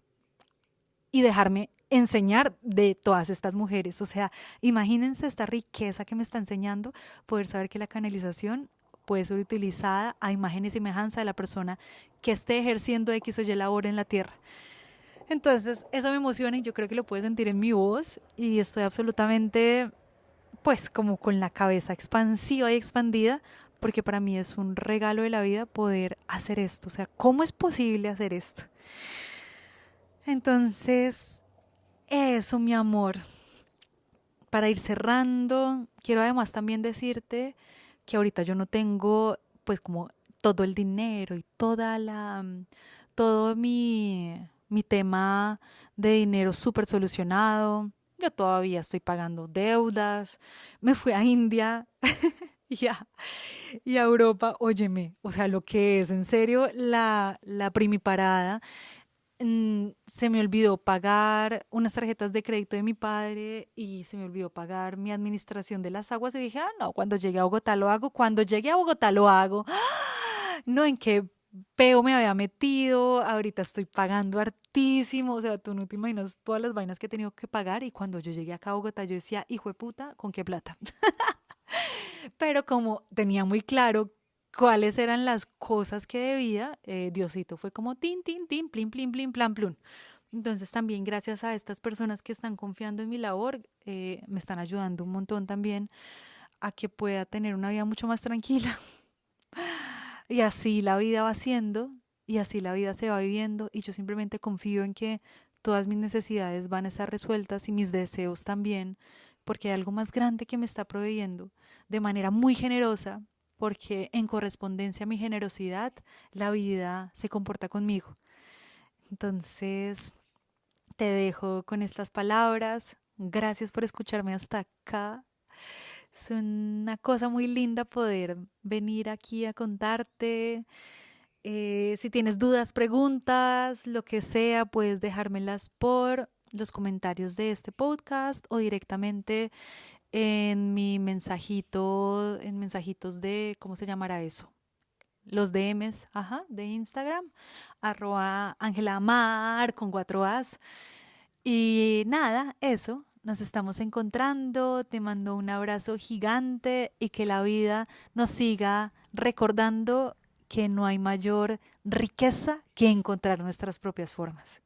y dejarme enseñar de todas estas mujeres. O sea, imagínense esta riqueza que me está enseñando, poder saber que la canalización puede ser utilizada a imagen y semejanza de la persona que esté ejerciendo X o Y labor en la tierra. Entonces, eso me emociona y yo creo que lo puedes sentir en mi voz y estoy absolutamente, pues, como con la cabeza expansiva y expandida, porque para mí es un regalo de la vida poder hacer esto. O sea, ¿cómo es posible hacer esto? Entonces, eso, mi amor. Para ir cerrando, quiero además también decirte que ahorita yo no tengo, pues, como todo el dinero y todo mi tema de dinero súper solucionado. Yo todavía estoy pagando deudas. Me fui a India y a Europa. Óyeme, o sea, lo que es en serio la primiparada. Se me olvidó pagar unas tarjetas de crédito de mi padre y se me olvidó pagar mi administración de las aguas y dije, no, cuando llegue a Bogotá lo hago, cuando llegue a Bogotá lo hago. No, en qué peo me había metido, ahorita estoy pagando hartísimo, o sea, tú no te imaginas todas las vainas que he tenido que pagar y cuando yo llegué acá a Bogotá yo decía, hijo de puta, ¿con qué plata? Pero como tenía muy claro cuáles eran las cosas que debía, Diosito fue como tin, tin, tin, plin, plin, plin, plan, plun. Entonces también gracias a estas personas que están confiando en mi labor, me están ayudando un montón también a que pueda tener una vida mucho más tranquila. Y así la vida va siendo, y así la vida se va viviendo, y yo simplemente confío en que todas mis necesidades van a estar resueltas y mis deseos también, porque hay algo más grande que me está proveyendo de manera muy generosa, porque en correspondencia a mi generosidad, la vida se comporta conmigo. Entonces, te dejo con estas palabras. Gracias por escucharme hasta acá. Es una cosa muy linda poder venir aquí a contarte. Si tienes dudas, preguntas, lo que sea, puedes dejármelas por los comentarios de este podcast o directamente en mi mensajito, en mensajitos de, ¿cómo se llamará eso? Los DMs, ajá, de Instagram, @AngelaMar con 4 As. Y nada, eso, nos estamos encontrando, te mando un abrazo gigante y que la vida nos siga recordando que no hay mayor riqueza que encontrar nuestras propias formas.